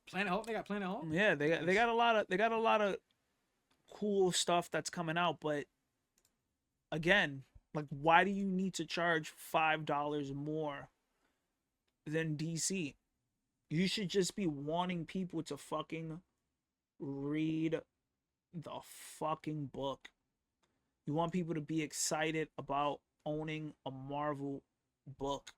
A: Planet Hulk. They got Planet Hulk.
B: Yeah, they got a lot of cool stuff that's coming out, but again, like, why do you need to charge $5 more than DC? You should just be wanting people to fucking read the fucking book. You want people to be excited about owning a Marvel book.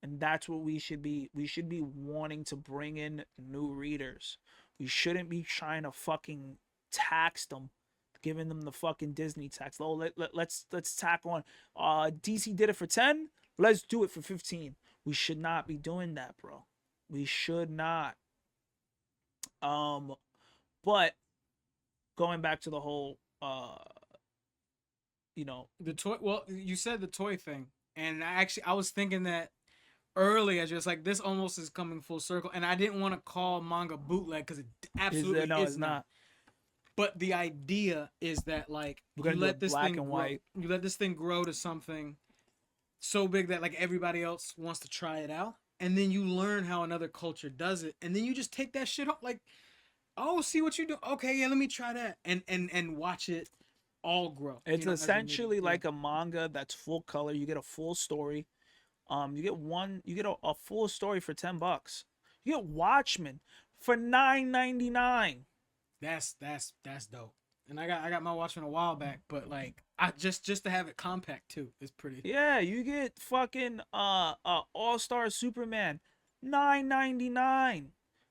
B: And that's what we should be. We should be wanting to bring in new readers. We shouldn't be trying to fucking tax them, giving them the fucking Disney tax. Oh, let's tack on. DC did it for 10. Let's do it for 15. We should not be doing that, bro. We should not. But going back to the whole, you know,
A: the toy. Well, you said the toy thing, and I was thinking that early. I just like, this almost is coming full circle, and I didn't want to call manga bootleg because it absolutely is not. But the idea is that, like, you let this thing grow, you let this thing grow to something so big that like everybody else wants to try it out, and then you learn how another culture does it, and then you just take that shit up, like, oh, see what you do. Okay, yeah, let me try that, and watch it all grow.
B: It's essentially like a manga that's full color. You get a full story. You get a full story for $10. You get Watchmen for $9.99.
A: That's dope. And I got my watch from a while back, but like I just to have it compact too is pretty.
B: Yeah, you get fucking All-Star Superman, $9.99.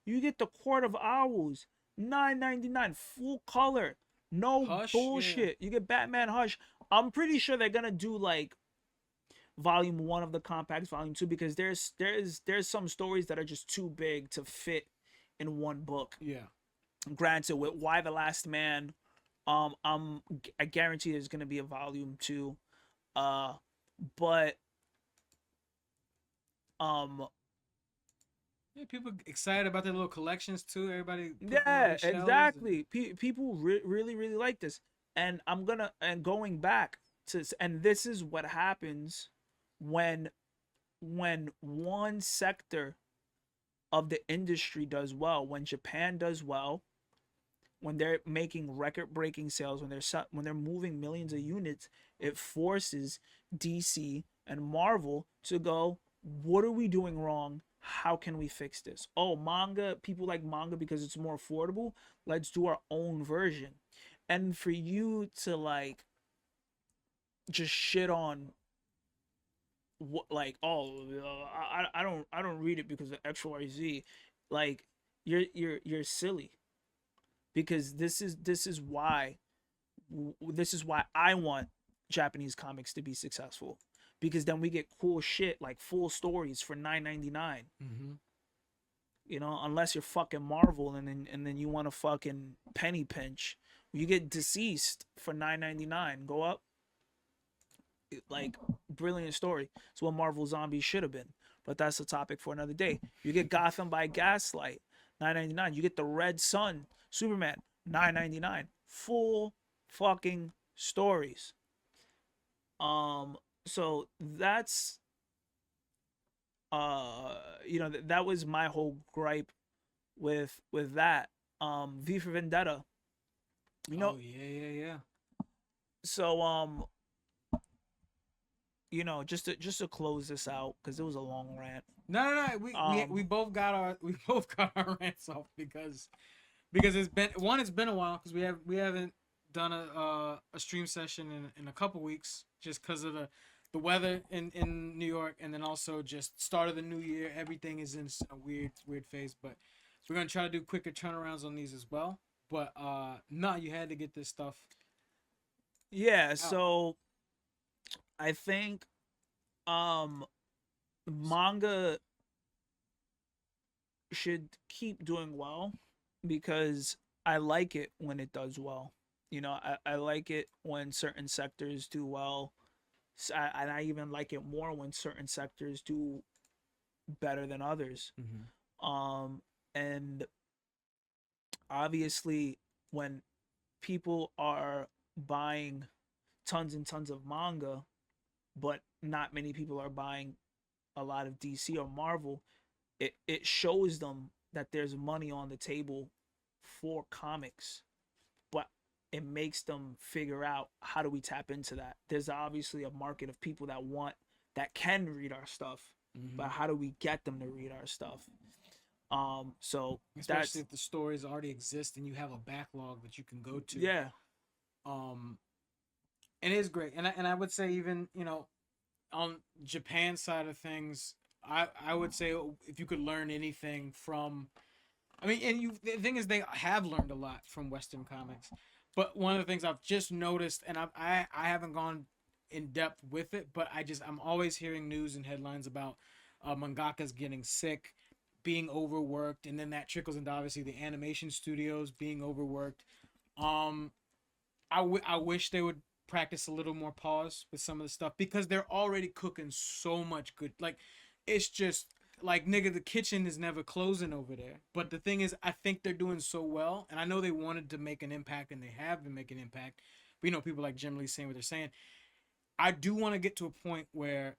B: You get the Court of Owls, $9.99, full color, no
A: Hush,
B: bullshit. You get Batman Hush. I'm pretty sure they're gonna do like volume 1 of the compacts, volume 2, because there's some stories that are just too big to fit in one book.
A: Yeah.
B: Granted, with Why the Last Man, I guarantee there's gonna be a volume 2. But
A: Yeah, people excited about their little collections too. Everybody. put them on
B: yeah,
A: their shelves and-
B: exactly. People really like this, and going back to, and this is what happens when one sector of the industry does well, when Japan does well, when they're making record-breaking sales, when they're moving millions of units, it forces DC and Marvel to go, what are we doing wrong? How can we fix this? Oh, manga, people like manga because it's more affordable. Let's do our own version. And for you to like just shit on what, like, oh, I don't read it because of XYZ, like you're silly, because this is why I want Japanese comics to be successful, because then we get cool shit like full stories for $9.99. You know, unless you're fucking Marvel and then you want to fucking penny pinch, you get Deceased for $9.99. Go up, like, brilliant story. It's what Marvel Zombies should have been, but that's a topic for another day. You get Gotham by Gaslight, $9.99. You get the Red Sun Superman, $9.99. Full fucking stories. So that's that was my whole gripe with that. V for Vendetta. You know,
A: Oh yeah.
B: so just to close this out, because it was a long rant.
A: No. We both got our rants off because it's been a while, because we haven't done a stream session in a couple weeks, just because of the weather in New York, and then also just start of the new year. Everything is in a weird phase, but we're gonna try to do quicker turnarounds on these as well. But no, you had to get this stuff.
B: Yeah, so I think manga should keep doing well, because I like it when it does well. You know, I like it when certain sectors do well. And I even like it more when certain sectors do better than others. And obviously, when people are buying tons and tons of manga, but not many people are buying a lot of DC or Marvel, it shows them that there's money on the table for comics, but it makes them figure out, how do we tap into that? There's obviously a market of people that can read our stuff, but how do we get them to read our stuff? So
A: especially if the stories already exist and you have a backlog that you can go to.
B: Yeah.
A: It is great, and I would say, even on Japan side of things, I would say, if you could learn anything from, the thing is, they have learned a lot from Western comics, but one of the things I've just noticed, and I haven't gone in depth with it, but I'm always hearing news and headlines about mangakas getting sick, being overworked, and then that trickles into, obviously, the animation studios being overworked. I wish they would practice a little more pause with some of the stuff, because they're already cooking so much good. Like, it's just like, nigga, the kitchen is never closing over there. But the thing is, I think they're doing so well, and I know they wanted to make an impact, and they have been making an impact. But people like Jim Lee saying what they're saying. I do want to get to a point where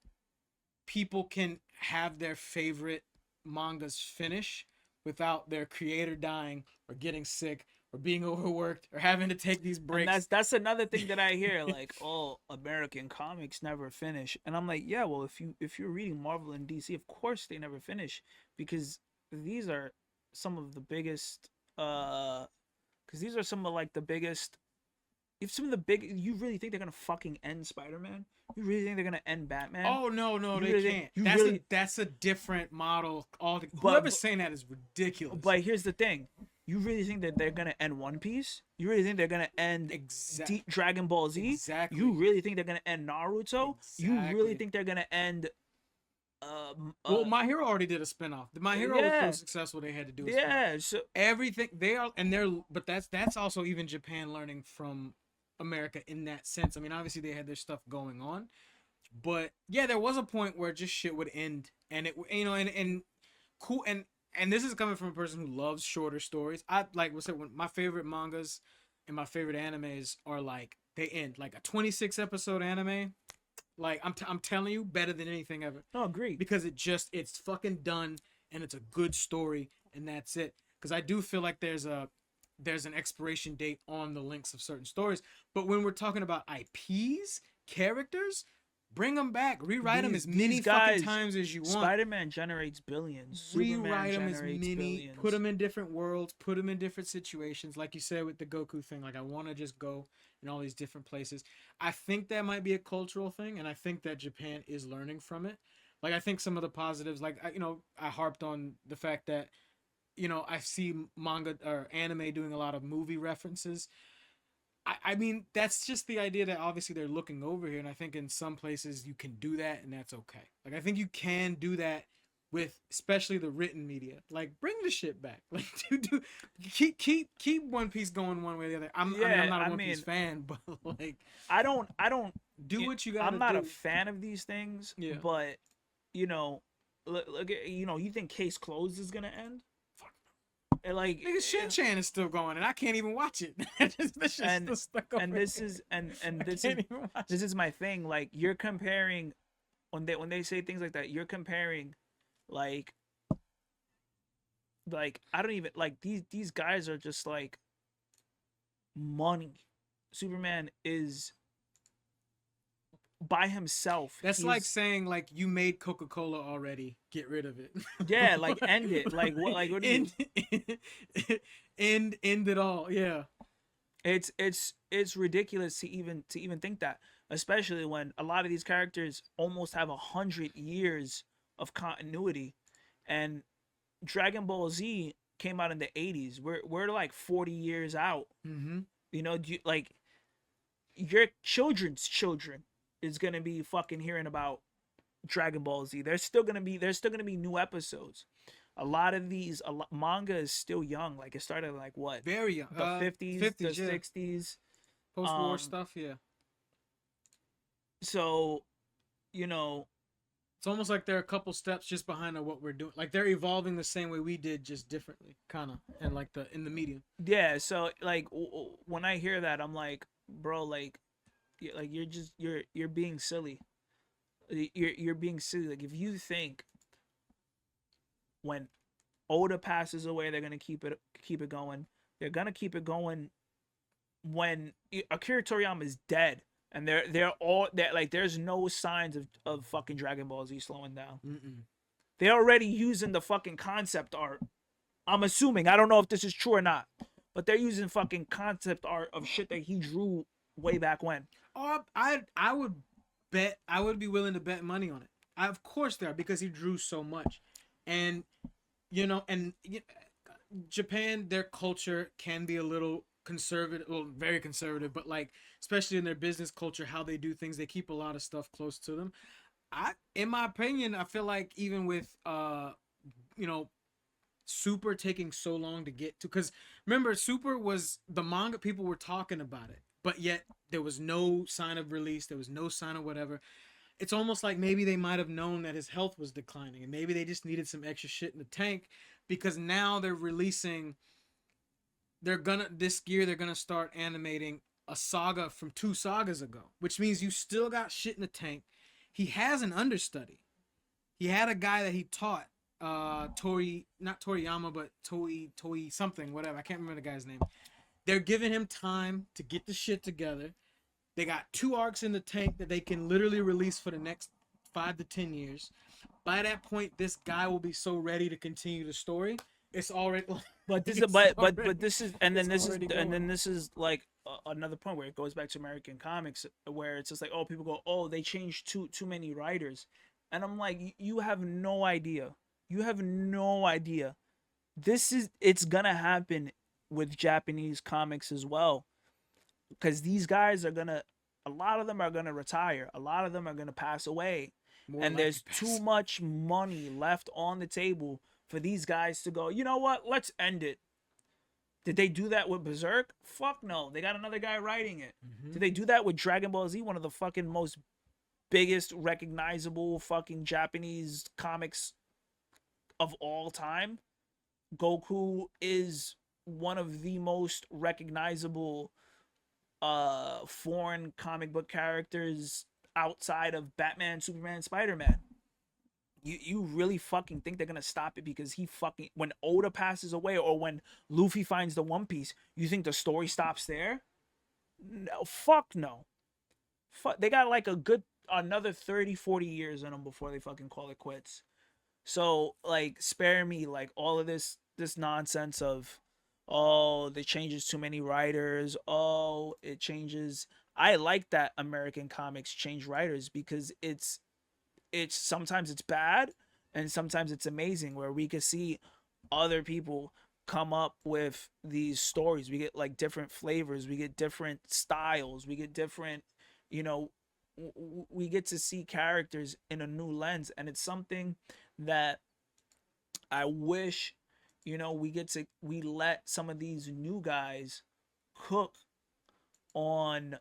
A: people can have their favorite mangas finish without their creator dying or getting sick or being overworked or having to take these breaks.
B: And that's another thing that I hear, like, oh, American comics never finish. And I'm like, yeah, well, if you're reading Marvel and DC, of course they never finish, because these are some of the biggest because these are some of like the biggest. If some of the big, you really think they're gonna fucking end Spider-Man? You really think they're gonna end Batman?
A: Oh no,
B: You
A: they
B: really-
A: can't.
B: you
A: That's
B: really-
A: that's a different model.
B: But-
A: Whoever's saying that is ridiculous.
B: But here's the thing: you really think that they're gonna end One Piece? You really think they're gonna end
A: exactly.
B: Dragon Ball Z?
A: Exactly.
B: You really think they're gonna end Naruto? You really
A: Exactly.
B: think they're gonna end?
A: Well, My Hero already did a spinoff. My Hero was
B: yeah.
A: so successful they had to do a spinoff.
B: Yeah. So
A: Everything they are, and they're, but that's also even Japan learning from America in that sense. I mean, obviously they had their stuff going on, but yeah, there was a point where just shit would end, and it, and cool, and this is coming from a person who loves shorter stories. I like what's it when my favorite mangas and my favorite animes are like they end like a 26 episode anime. Like I'm telling you, better than anything ever.
B: no, agree.
A: Because it's fucking done and it's a good story and that's it. Because I do feel like there's an expiration date on the links of certain stories. But when we're talking about IPs, characters, bring them back, rewrite them as many
B: these guys,
A: fucking times as you want.
B: Spider-Man generates billions.
A: Rewrite them as
B: generates
A: many,
B: billions.
A: put them in different worlds, put them in different situations. Like you said with the Goku thing, like I want to just go in all these different places. I think that might be a cultural thing, and I think that Japan is learning from it. Like I think some of the positives, like I harped on the fact that I see manga or anime doing a lot of movie references. I mean, that's just the idea that obviously they're looking over here, and I think in some places you can do that, and that's okay. Like I think you can do that with especially the written media. Like bring the shit back. Like do keep One Piece going one way or the other. I'm not a One Piece fan, but like
B: I don't
A: do what you got.
B: I'm not a fan of these things,
A: Yeah.
B: but look at you think Case Closed is gonna end?
A: Fuck
B: And, like
A: Nigga, Shin-Chan is still going, and I can't even watch it. This shit's
B: And-
A: still stuck over
B: and this
A: here.
B: is and
A: I
B: this is
A: can't even watch
B: this is my thing. Like you're comparing when they say things like that, you're comparing like I don't even like these guys are just like money. Superman is by himself.
A: That's like
B: He's-
A: saying like you made Coca-Cola already. Get rid of it.
B: Yeah, like end it. Like what? Like what do you?
A: end it all. Yeah.
B: It's ridiculous to even think that, especially when a lot of these characters almost have 100 years of continuity, and Dragon Ball Z came out in the 80s. We're like 40 years out.
A: Mm-hmm.
B: Like your children's children is gonna be fucking hearing about Dragon Ball Z. There's still gonna be new episodes. A lot of these manga is still young. Like it started like what,
A: Very young.
B: the 50s, the 60s.
A: Post-war stuff. Yeah.
B: So,
A: It's almost like they're a couple steps just behind of what we're doing. Like they're evolving the same way we did, just differently, kind of, and like in the medium.
B: yeah. So like when I hear that, I'm like, bro, like you're being silly. You're being silly. Like if you think when Oda passes away, they're gonna keep it going. They're gonna keep it going when Akira Toriyama is dead, and they're like there's no signs of fucking Dragon Ball Z slowing down.
A: Mm-mm.
B: They're already using the fucking concept art. I'm assuming. I don't know if this is true or not, but they're using fucking concept art of shit that he drew way back when.
A: Oh, I would bet. I would be willing to bet money on it. Of course they are, because he drew so much, and Japan, their culture can be a little conservative, well, very conservative, but like especially in their business culture, how they do things, they keep a lot of stuff close to them. In my opinion, I feel like even with Super taking so long to get to, because remember Super was the manga, people were talking about it, but yet there was no sign of release, there was no sign of whatever. It's almost like maybe they might have known that his health was declining, and maybe they just needed some extra shit in the tank, because now they're releasing. This year they're gonna start animating a saga from 2 sagas ago, which means you still got shit in the tank. He has an understudy. He had a guy that he taught, not Toriyama, but Toi something, whatever. I can't remember the guy's name. They're giving him time to get the shit together. They got 2 arcs in the tank that they can literally release for the next 5 to 10 years. By that point, this guy will be so ready to continue the story It's already.
B: But this is
A: It's
B: but
A: already-
B: this is and then
A: it's
B: this is
A: already
B: and
A: going
B: then
A: on.
B: this is like another point where it goes back to American comics where it's just like, oh, people go, oh, they changed too many writers, and I'm like, you have no idea, you have no idea. It's gonna happen with Japanese comics as well, because these guys are gonna, a lot of them are gonna retire, a lot of them are gonna pass away,
A: More
B: and
A: likely
B: there's too
A: pass.
B: much money left on the table for these guys to go, you know what, let's end it. Did they do that with Berserk? Fuck no. They got another guy writing it.
A: Mhm.
B: Did they do that with Dragon Ball Z? One of the fucking most biggest recognizable fucking Japanese comics of all time. Goku is one of the most recognizable foreign comic book characters outside of Batman, Superman, Spider-Man. You really fucking think they're gonna stop it because he fucking, when Oda passes away or when Luffy finds the One Piece, you think the story stops there? No, fuck no. Fuck, they got like a good another 30, 40 years in them before they fucking call it quits. So like, spare me like all of this nonsense of, oh, it changes too many writers, oh, it changes. I like that American comics change writers because it's sometimes it's bad and sometimes it's amazing where we can see other people come up with these stories. We get like different flavors, we get different styles, we get different, you know, we get to see characters in a new lens, and it's something that I wish, we let some of these new guys cook on.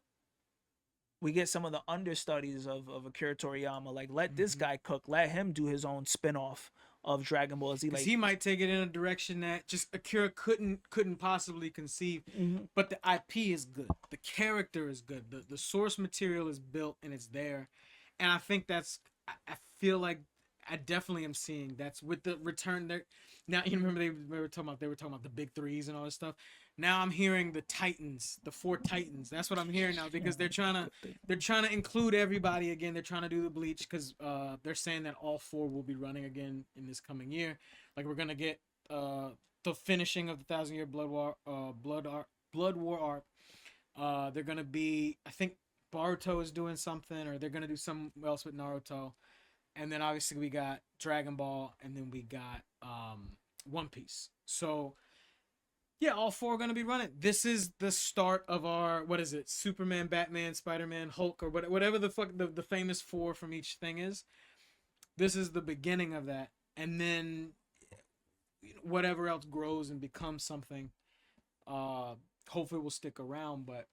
B: We get some of the understudies of Akira Toriyama. Like, let this
A: Mhm.
B: guy cook. Let him do his own spin-off of Dragon Ball Z.
A: Because
B: Like,
A: he might take it in a direction that just Akira couldn't possibly conceive.
B: mhm.
A: But the IP is good. The character is good. The source material is built and it's there. And I think that's I feel like I definitely am seeing that's with the return there. Now you remember they were talking about the big threes and all this stuff. Now I'm hearing the Titans, the four Titans. That's what I'm hearing now because they're trying to include everybody again. They're trying to do the bleach because they're saying that all four will be running again in this coming year. Like we're gonna get the finishing of the Thousand Year Blood War arc. They're gonna be, I think Boruto is doing something, or they're gonna do something else with Naruto, and then obviously we got Dragon Ball, and then we got One Piece. So yeah, all four are gonna be running. This is the start of our, what is it? Superman, Batman, Spider-Man, Hulk, or whatever the fuck the famous four from each thing is. This is the beginning of that, and then whatever else grows and becomes something, uh, hopefully will stick around. But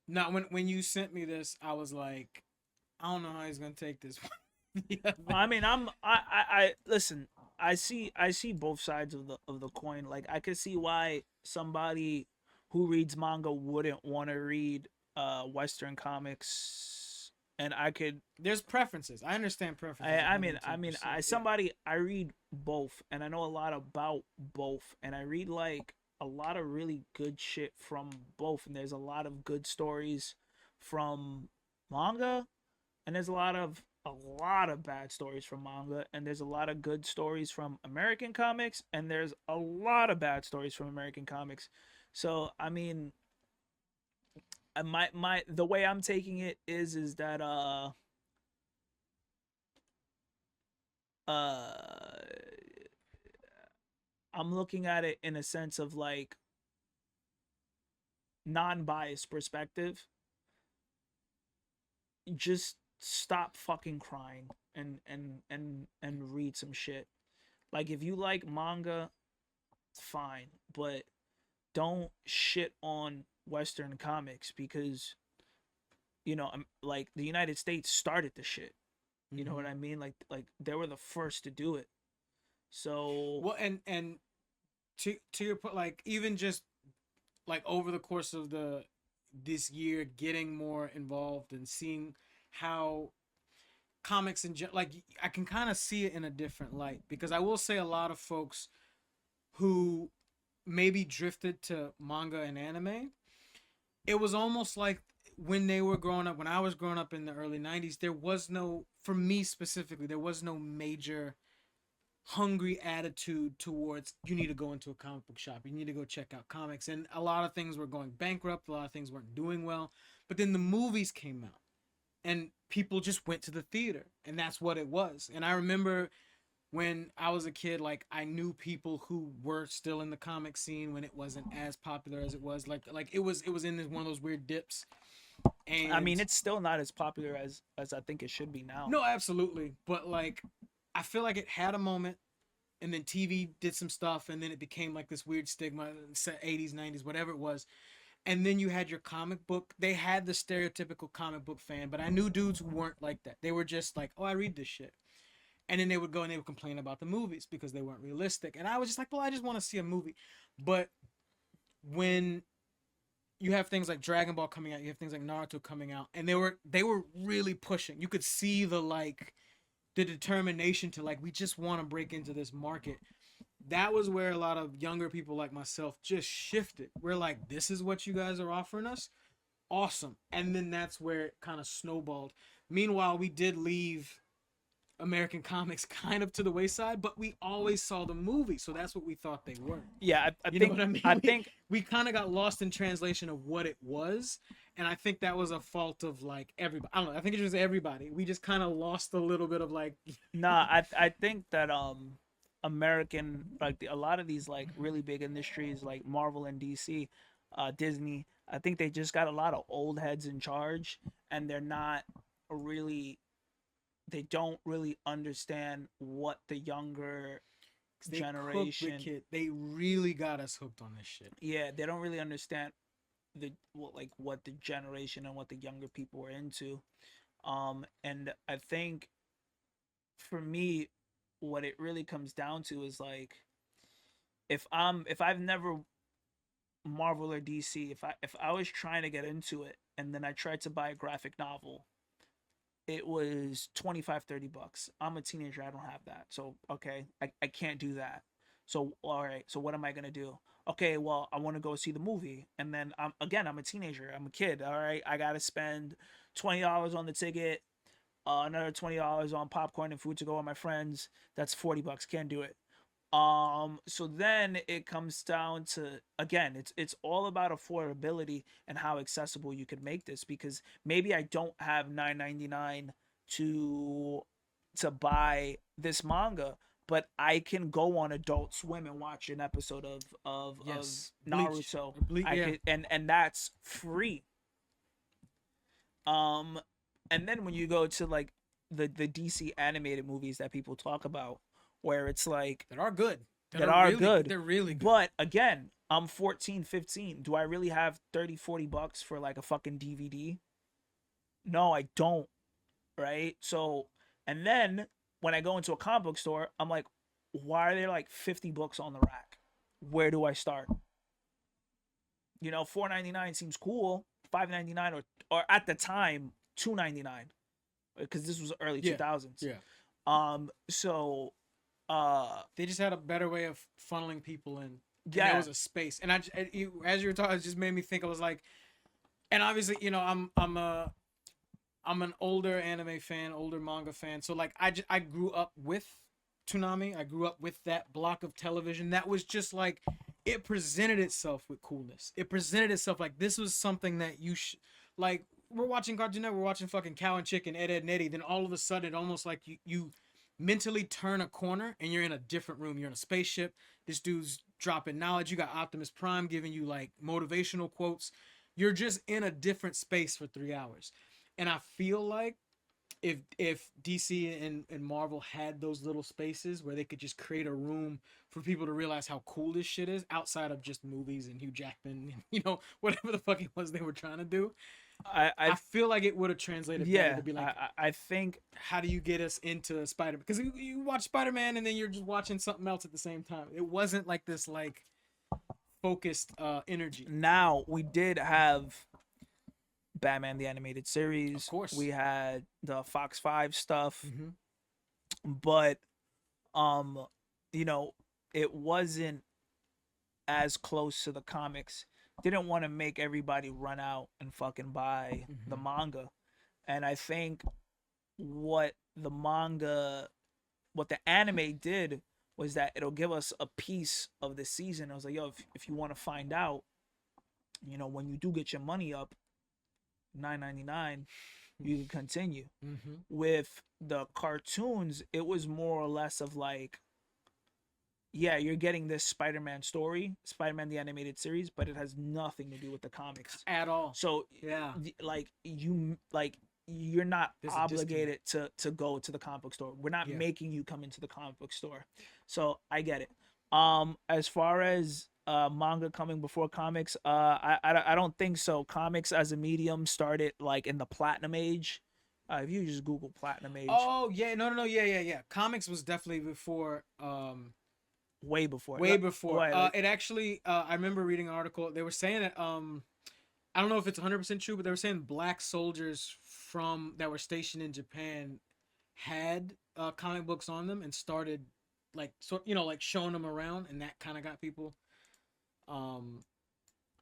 A: now, when you sent me this, I was like, I don't know how he's gonna take this one. Yeah,
B: I mean, I listen. I see both sides of the coin. Like, I could see why somebody who reads manga wouldn't want to read Western comics, and I could.
A: there's preferences. I understand preferences
B: I mean, I mean,
A: 110%. Yeah.
B: I read both, and I know a lot about both, and I read like a lot of really good shit from both, and there's a lot of good stories from manga, and there's a lot of bad stories from manga, and there's a lot of good stories from American comics, and there's a lot of bad stories from American comics. So I mean, my the way I'm taking it is that uh I'm looking at it in a sense of like non-biased perspective. Just stop fucking crying and read some shit. Like, if you like manga, fine, but don't shit on Western comics because like the United States started the shit. You know what
A: Mhm.
B: I mean? Like they were the first to do it. So
A: Well, and to your point, like even just like over the course of the this year, getting more involved and seeing how comics in like I can kind of see it in a different light because I will say a lot of folks who maybe drifted to manga and anime, it was almost like when they were growing up, when I was growing up in the early 90s, there was no, for me specifically, there was no major hungry attitude towards you need to go into a comic book shop, you need to go check out comics, and a lot of things were going bankrupt, a lot of things weren't doing well. But then the movies came out and people just went to the theater, and that's what it was. And I remember when I was a kid, like I knew people who were still in the comic scene when it wasn't as popular as it was. Like it was in one of those weird dips. And
B: I mean, it's still not as popular as I think it should be now.
A: no, absolutely, but like I feel like it had a moment, and then TV did some stuff, and then it became like this weird stigma, 80s, 90s, whatever it was. And then you had your comic book. They had the stereotypical comic book fan, but I knew dudes who weren't like that. They were just like, oh, I read this shit. And then they would go and they would complain about the movies because they weren't realistic. And I was just like, well, I just want to see a movie. But when you have things like Dragon Ball coming out, you have things like Naruto coming out, and they were really pushing. You could see the determination to like, we just want to break into this market. That was where a lot of younger people like myself just shifted. We're like, this is what you guys are offering us? Awesome. And then that's where it kind of snowballed. Meanwhile, we did leave American comics kind of to the wayside, but we always saw the movie, so that's what we thought they were.
B: Yeah, I
A: You
B: think
A: know what I mean?
B: I think
A: We kind of got lost in translation of what it was, and I think that was a fault of like everybody. I don't know. I think it was everybody. We just kind of lost a little bit of like.
B: nah, I think that American, like a lot of these like really big industries like Marvel and DC, Disney, I think they just got a lot of old heads in charge, and they're not really, they don't really understand what the younger
A: They cooked the
B: generation.
A: kid. They really got us hooked on this shit.
B: Yeah, they don't really understand what the generation and what the younger people are into. And I think for me, what it really comes down to is like, if I've never Marvel or DC, if I was trying to get into it and then I tried to buy a graphic novel, it was 25-30 bucks. I'm a teenager, I don't have that. So okay, I can't do that. So all right, so what am I gonna do? Okay, well, I want to go see the movie, and then I'm a teenager, I'm a kid. All right, I gotta spend $20 on the ticket, another $20 on popcorn and food to go with my friends. That's 40 bucks. Can't do it. So then it comes down to, again, it's all about affordability and how accessible you can make this, because maybe I don't have 9.99 to buy this manga, but I can go on Adult Swim and watch an episode of
A: Yes.
B: Naruto.
A: Bleach,
B: I
A: yeah.
B: could, and that's free. And then when you go to like the DC animated movies that people talk about, where it's like
A: That are good.
B: that are
A: really,
B: good.
A: They're really good.
B: But again, I'm 14, 15. Do I really have 30-40 bucks for like a fucking DVD? No, I don't. Right? So, and then when I go into a comic book store, I'm like, why are there like 50 books on the rack? Where do I start? You know, $4.99 seems cool. $5.99 or at the time $2.99, because this was early
A: Yeah,
B: 2000s.
A: Yeah.
B: So
A: They just had a better way of funneling people in. And
B: yeah.
A: there was a space, and as you were talking, it just made me think. I was like, and obviously, you know, I'm an older anime fan, older manga fan. So like, I grew up with Toonami. I grew up with that block of television that was just like, it presented itself with coolness. It presented itself like this was something that you like. We're watching Cartoon Network, we're watching fucking Cow and Chicken, Ed, Ed and Eddie. Then all of a sudden, almost like you mentally turn a corner and you're in a different room. You're in a spaceship. This dude's dropping knowledge. You got Optimus Prime giving you like motivational quotes. You're just in a different space for 3 hours. And I feel like if DC and Marvel had those little spaces where they could just create a room for people to realize how cool this shit is outside of just movies and Hugh Jackman and, you know, whatever the fuck it was they were trying to do. I feel like it would have translated better to be like,
B: I think,
A: how do you get us into Spider-Man? Because you watch Spider-Man and then you're just watching something else at the same time. It wasn't like this like focused energy.
B: now we did have Batman the Animated Series.
A: Of course.
B: We had the Fox 5 stuff,
A: Mhm.
B: but you know, it wasn't as close to the comics. Didn't want to make everybody run out and fucking buy the manga. And I think what the anime did was that it'll give us a piece of the season. I was like, yo, if you want to find out, when you do get your money up, $9.99, you can continue.
A: Mm-hmm.
B: With the cartoons, it was more or less of like, yeah, you're getting this Spider-Man story, Spider-Man the animated series, but it has nothing to do with the comics
A: At all.
B: So
A: Yeah.
B: you're not
A: There's a
B: obligated to go to the comic book store. We're not
A: Yeah.
B: making you come into the comic book store. So I get it. As far as manga coming before comics, I don't think so. Comics as a medium started like in the Platinum Age. If you just Google Platinum Age,
A: Oh yeah, no, yeah. Comics was definitely before.
B: way before.
A: Way before.
B: Like,
A: It actually. I remember reading an article. They were saying that. I don't know if it's 100% true, but they were saying black soldiers that were stationed in Japan had comic books on them and started like showing them around, and that kind of got people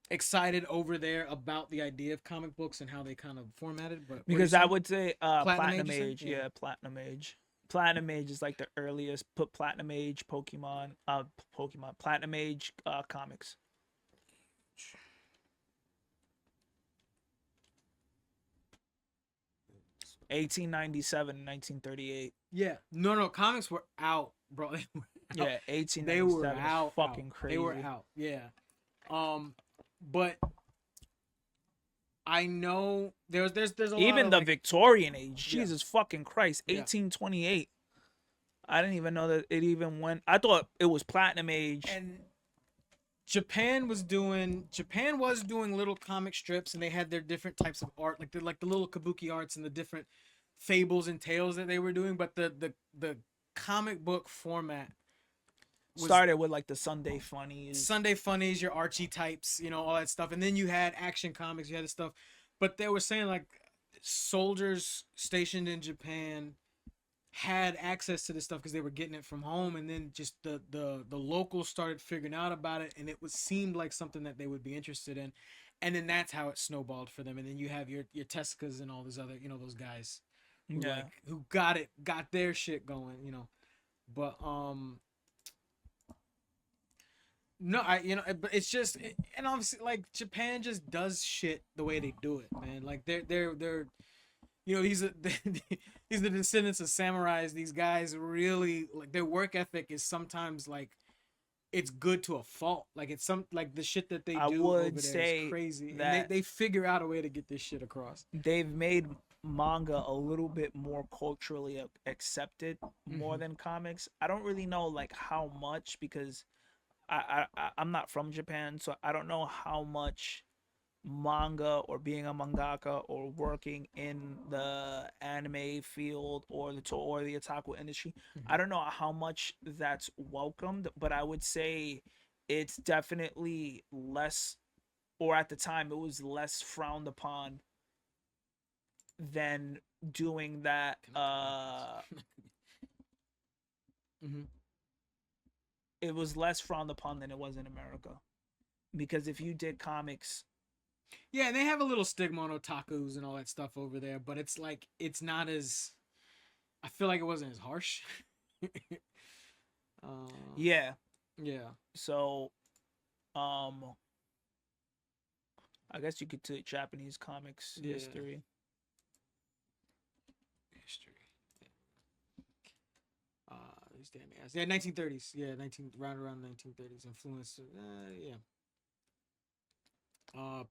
A: excited over there about the idea of comic books and how they kind of formatted. But
B: because I would say Platinum
A: Age,
B: Age, yeah, Platinum Age. Platinum Age is like the earliest. Put Platinum Age, Pokemon, Platinum Age comics. (1897) 1938.
A: Yeah, no, comics were out, bro. They were out.
B: Yeah, 1897.
A: They were out.
B: Fucking crazy.
A: They were out. Yeah. But I know there's a
B: even
A: lot
B: the
A: of,
B: Victorian age.
A: Yeah.
B: Jesus fucking Christ,
A: Yeah.
B: 1828. I didn't even know that it even went. I thought it was Platinum Age.
A: and Japan was doing little comic strips, and they had their different types of art, like the little kabuki arts and the different fables and tales that they were doing. But the comic book format
B: started with like the Sunday funnies,
A: your Archie types, all that stuff, and then you had Action Comics, you had this stuff. But they were saying like soldiers stationed in Japan had access to this stuff because they were getting it from home, and then just the locals started figuring out about it, and seemed like something that they would be interested in, and then that's how it snowballed for them. And then you have your Tescas and all those other those guys who got their shit going, but no, but it's just, and obviously like Japan just does shit the way they do it, man. Like they're these are these are the descendants of samurais. These guys really, like, their work ethic is sometimes like it's good to a fault. Like it's the shit that they do over there is crazy.
B: That
A: and they figure out a way to get this shit across.
B: They've made manga a little bit more culturally accepted more than comics. I don't really know like how much, because I'm not from Japan, so I don't know how much manga or being a mangaka or working in the anime field or the otaku industry. I don't know how much that's welcomed, but I would say it's definitely less, or at the time it was less frowned upon than doing that. It was less frowned upon than it was in America, because if you did comics.
A: Yeah, and they have a little stigma on otakus and all that stuff over there, but it's like it's not as. I feel like it wasn't as harsh.
B: Yeah.
A: So,
B: I guess you could take Japanese comics history.
A: These damn ass. Yeah, 1930s. Yeah, around 1930s. Influence. Yeah.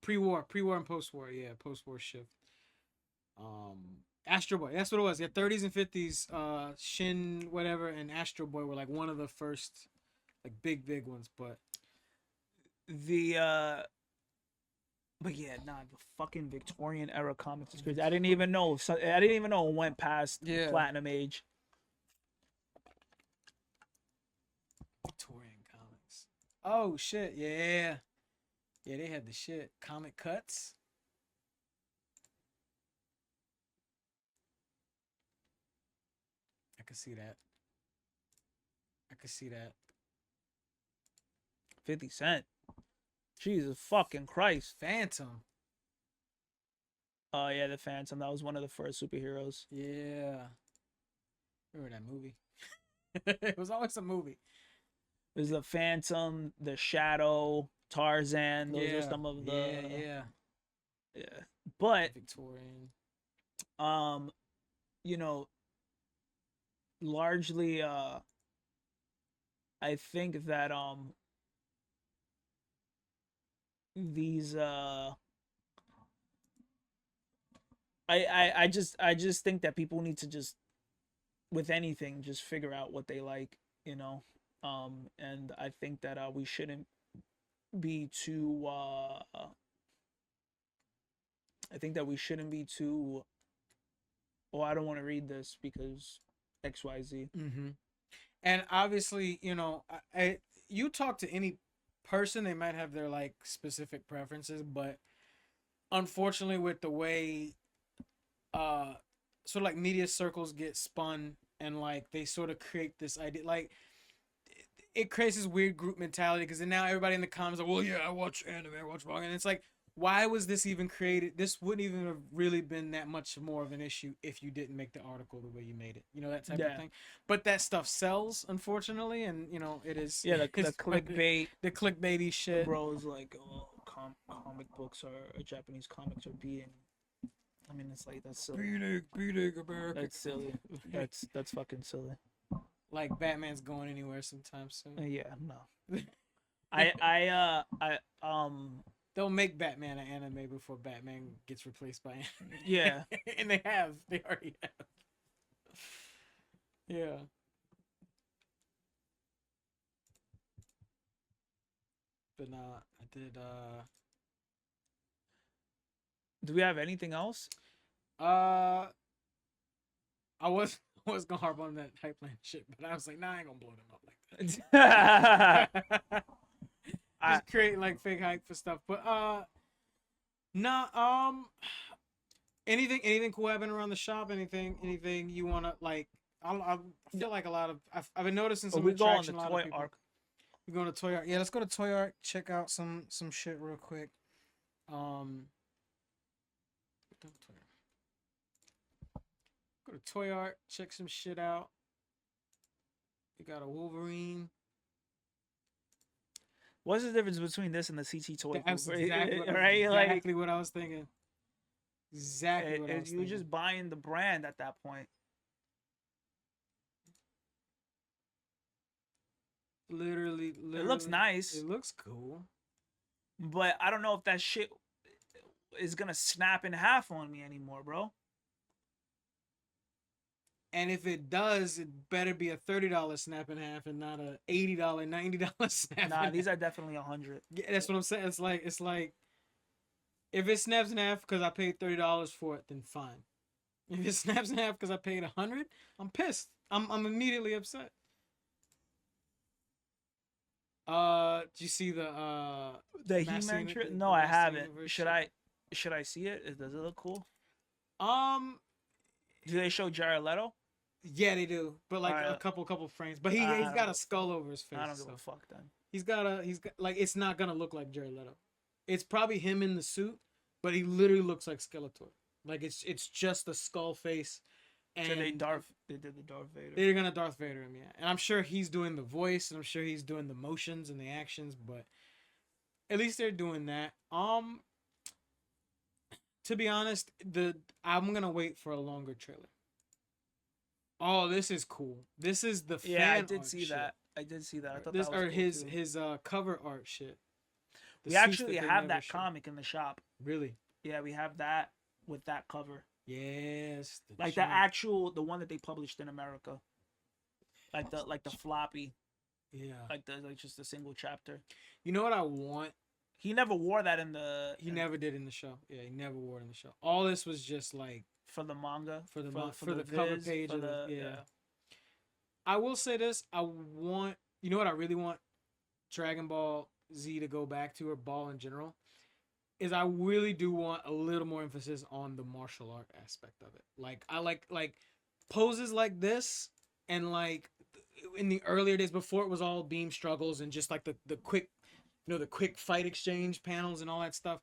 A: Pre-war and post-war. Yeah, post-war shift. Astro Boy, that's what it was. Yeah, 30s and 50s. Shin whatever and Astro Boy were like one of the first like big ones. But
B: yeah, the fucking Victorian era comics is crazy. I didn't even know it went past Platinum Age.
A: Victorian comics. Oh shit, yeah. Yeah, they had the shit. Comic cuts. I could see that.
B: 50 Cent. Jesus fucking Christ.
A: Phantom.
B: Oh yeah, the Phantom. That was one of the first superheroes.
A: Yeah. Remember that movie? It was always a movie.
B: There's the Phantom, the Shadow, Tarzan. Those are some of the yeah. But
A: Victorian.
B: you know, largely I think that these I just think that people need to just, with anything, just figure out what they like, you know. And I think that we shouldn't be too I think that we shouldn't be too, oh, I don't want to read this because XYZ.
A: Mm-hmm. And obviously, you know, you talk to any person, they might have their like specific preferences, but unfortunately, with the way, sort of like media circles get spun and like they sort of create this idea, like it creates this weird group mentality because then now everybody in the comments are, well, yeah, I watch anime, I watch manga, and it's like, why was this even created? This wouldn't even have really been that much more of an issue if you didn't make the article the way you made it. You know, that type of thing. But that stuff sells, unfortunately, and you know it is.
B: Yeah, the clickbait,
A: the clickbaity shit.
B: Bro is like, oh, comic books are Japanese comics are being. I mean, it's like that's silly.
A: Beating America.
B: That's silly. That's fucking silly.
A: Like Batman's going anywhere sometime soon.
B: Yeah, no. I
A: They'll make Batman an anime before Batman gets replaced by anime.
B: Yeah.
A: And they have. They already have. Yeah. But nah, I did
B: do we have anything else?
A: I was gonna harp on that hype plan shit, but I was like, nah, I ain't gonna blow them up like that. Just creating like fake hype for stuff. But nah, anything cool happening around the shop? Anything you wanna like? I feel like a lot of I've been noticing some attraction.
B: We go on the toy arc.
A: We going to Toy Art. Yeah, let's go to Toy Art. Check out some shit real quick. Go to Toy Art. Check some shit out. We got a Wolverine.
B: What's the difference between this and the CT toy?
A: That's
B: right?
A: Exactly what I was thinking. Exactly what I was thinking.
B: You're just buying the brand at that point.
A: Literally.
B: It looks nice.
A: It looks cool.
B: But I don't know if that shit is gonna snap in half on me anymore, bro.
A: And if it does, it better be a $30 snap in half and not a $80, $90 snap.
B: Nah, these are definitely 100.
A: Yeah, that's what I'm saying. It's like if it snaps in half because I paid $30 for it, then fine. If it snaps in half because I paid $100, I'm pissed. I'm immediately upset. Do you see the
B: He-Man trip? No, I haven't. Should I see it? Does it look cool? Do they show Jared Leto?
A: Yeah, they do, but like a couple frames. But he's got a skull over his face.
B: I don't give a fuck then.
A: He's got like, it's not gonna look like Jared Leto. It's probably him in the suit, but he literally looks like Skeletor. Like it's just a skull face. And
B: so they did the Darth Vader.
A: They're gonna Darth Vader him, yeah. And I'm sure he's doing the voice, and I'm sure he's doing the motions and the actions, but at least they're doing that. To be honest, I'm gonna wait for a longer trailer. Oh, this is cool. This is the fan
B: I did
A: art
B: see
A: shit.
B: that. I did see that. I thought
A: this
B: that was
A: or
B: cool
A: his cover art shit.
B: We actually have that comic in the shop.
A: Really?
B: Yeah, we have that with that cover.
A: Yes.
B: Like the one that they published in America. Like the floppy.
A: Yeah.
B: Like just a single chapter.
A: You know what I want?
B: He never wore that in the.
A: He never did in the show. Yeah, he never wore it in the show. All this was just like
B: for the manga,
A: for the cover page. Yeah. I will say this. I want. You know what I really want? Dragon Ball Z to go back to, or Ball in general, is I really do want a little more emphasis on the martial art aspect of it. Like I like poses like this, and like in the earlier days before it was all beam struggles and just like the quick, the quick fight exchange panels and all that stuff.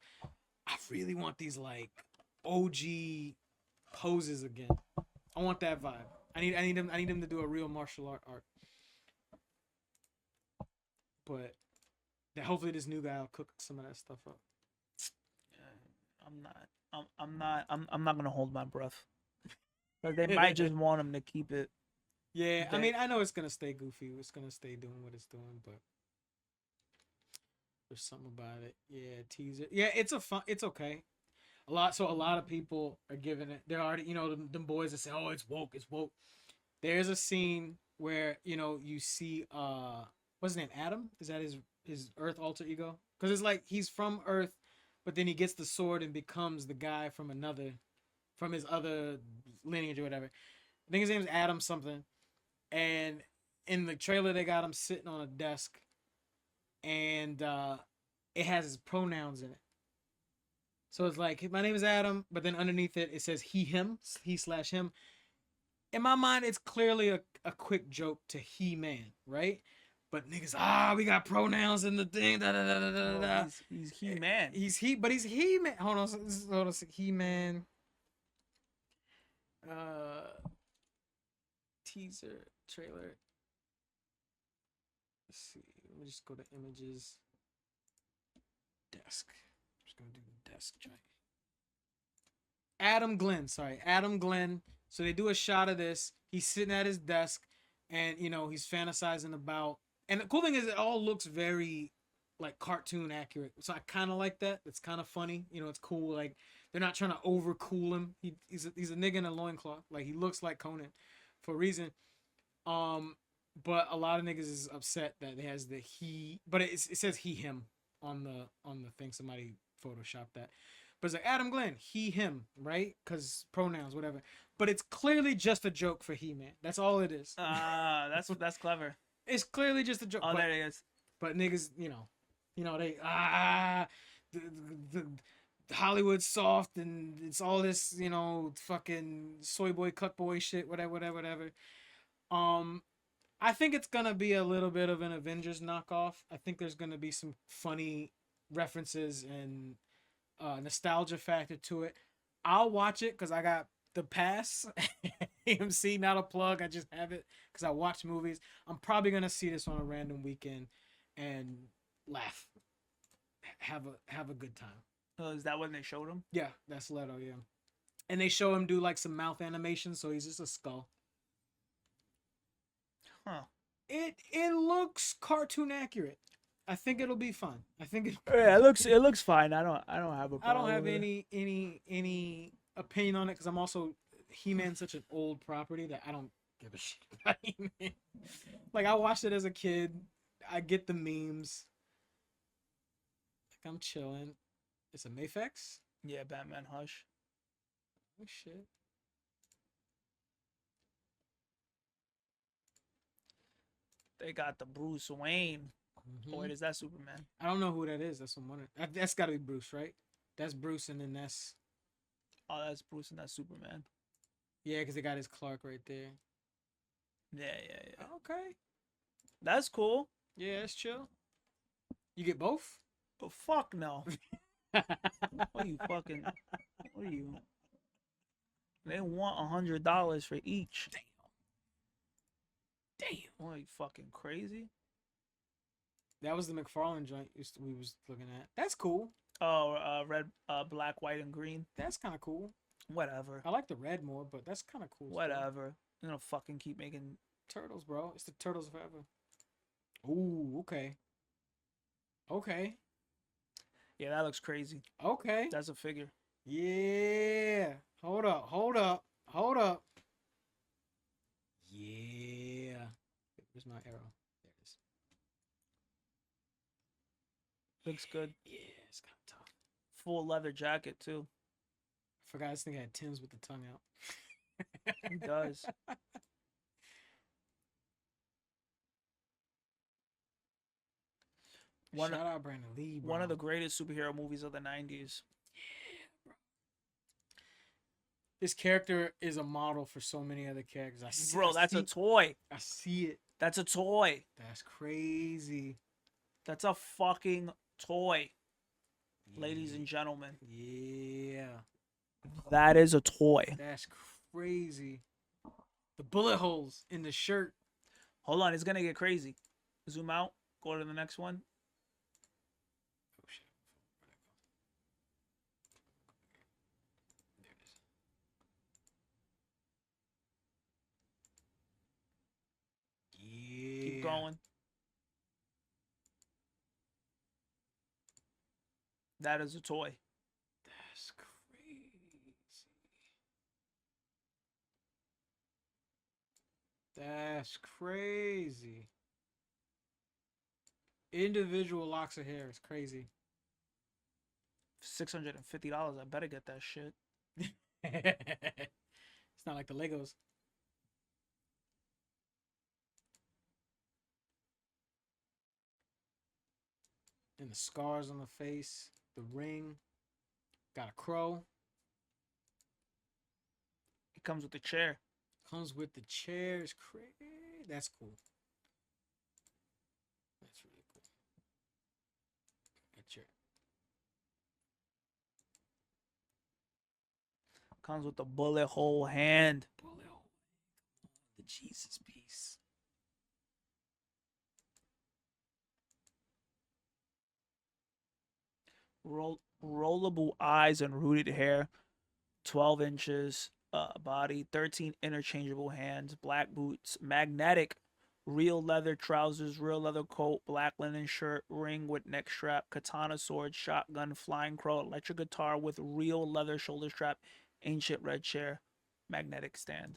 A: I really want these like OG poses again. I want that vibe. I need him to do a real martial arc. But hopefully this new guy will cook some of that stuff up.
B: I'm not. I'm not gonna hold my breath. But they might just want him to keep it.
A: Yeah, I
B: They-
A: mean, I know it's gonna stay goofy. It's gonna stay doing what it's doing, but there's something about it. Yeah, teaser. Yeah, it's okay. A lot of people are giving it. They're already, them boys that say, "Oh, it's woke, it's woke." There's a scene where you see what's his name? Adam? Is that his Earth alter ego? Because it's like he's from Earth, but then he gets the sword and becomes the guy from his other lineage or whatever. I think his name's Adam something. And in the trailer, they got him sitting on a desk, and it has his pronouns in it. So it's like, my name is Adam, but then underneath it says he/him. In my mind, it's clearly a quick joke to He-Man, right? But niggas, we got pronouns in the thing. Da, da, da, da, da, da.
B: He's He-Man.
A: He's He-Man. Hold on. He-Man. Teaser trailer. Let's see. Let me just go to images. Desk. I'm just gonna do the desk joint. Adam Glenn. So they do a shot of this. He's sitting at his desk, and he's fantasizing about. And the cool thing is, it all looks very like cartoon accurate. So I kind of like that. It's kind of funny. It's cool. Like they're not trying to overcool him. He's a nigga in a loincloth. Like he looks like Conan, for a reason. But a lot of niggas is upset that it has the he, but it says he/him on the thing. Somebody photoshopped that. But it's like Adam Glenn, he/him, right? Because pronouns, whatever. But it's clearly just a joke for He-Man. That's all it is.
B: That's clever.
A: It's clearly just a joke.
B: Oh, there it is.
A: But niggas, they the Hollywood's soft and it's all this, fucking soy boy, cut boy shit, whatever. I think it's gonna be a little bit of an Avengers knockoff. I think there's gonna be some funny references and nostalgia factor to it. I'll watch it because I got the pass. AMC, not a plug. I just have it because I watch movies. I'm probably gonna see this on a random weekend and laugh, have a good time.
B: Oh, is that when they showed him?
A: Yeah, that's Leto. Yeah, and they show him do like some mouth animation, so he's just a skull.
B: Huh.
A: It looks cartoon accurate. I think it'll be fun. I think
B: Yeah, it looks fine. I don't have a problem.
A: I don't have
B: with it.
A: any opinion on it because I'm also He-Man's such an old property that I don't give a shit about He-Man. Like I watched it as a kid. I get the memes. Like I'm chilling. It's a Mafex.
B: Yeah, Batman Hush.
A: Oh shit.
B: They got the Bruce Wayne.
A: Mm-hmm.
B: Oh, wait, is that Superman?
A: I don't know who that is. That's what I'm wondering. That's got to be Bruce, right? That's Bruce, and then that's
B: That's Bruce and that's Superman.
A: yeah, because they got his Clark right there.
B: Yeah.
A: Okay.
B: That's cool.
A: Yeah, that's chill. You get both?
B: But fuck no. What are you fucking? What are you? They want $100 for each. Damn. What are you fucking crazy?
A: That was the McFarlane joint we was looking at. That's cool.
B: Oh, red, black, white, and green.
A: That's kind of cool.
B: Whatever.
A: I like the red more, but that's kind of cool. still.
B: Whatever. You know, fucking keep making.
A: Turtles, bro. It's the Turtles forever. Ooh, okay. Okay.
B: Yeah, that looks crazy.
A: Okay.
B: That's a figure.
A: Yeah. Hold up. Yeah. Where's my arrow? There it is.
B: Looks good.
A: Yeah, it's kind of tough.
B: Full leather jacket too.
A: I forgot this thing had Tim's with the tongue out.
B: He does.
A: Shout out Brandon Lee, bro.
B: One of the greatest superhero movies of the 90s.
A: This character is a model for so many other characters.
B: That's a toy.
A: I see it.
B: That's a toy.
A: That's crazy.
B: That's a fucking toy. Ladies and gentlemen.
A: Yeah.
B: That is a toy.
A: That's crazy. The bullet holes in the shirt.
B: Hold on, it's gonna get crazy. Zoom out. Go to the next one.
A: Oh shit. There it is. Yeah.
B: Keep going. That is a toy.
A: That's crazy. That's crazy. Individual locks of hair is crazy.
B: $650. I better get that shit.
A: It's not like the Legos. And the scars on the face, the ring, got a crow.
B: It comes with the chair.
A: Comes with the chair. It's crazy. That's cool. That's really cool. That chair.
B: Comes with the bullet hole hand.
A: Bullet hole. The Jesus piece.
B: Rollable eyes and rooted hair. 12 inches body. 13 interchangeable hands. Black boots. Magnetic. Real leather trousers. Real leather coat. Black linen shirt. Ring with neck strap. Katana sword. Shotgun. Flying crow. Electric guitar with real leather shoulder strap. Ancient red chair. Magnetic stand.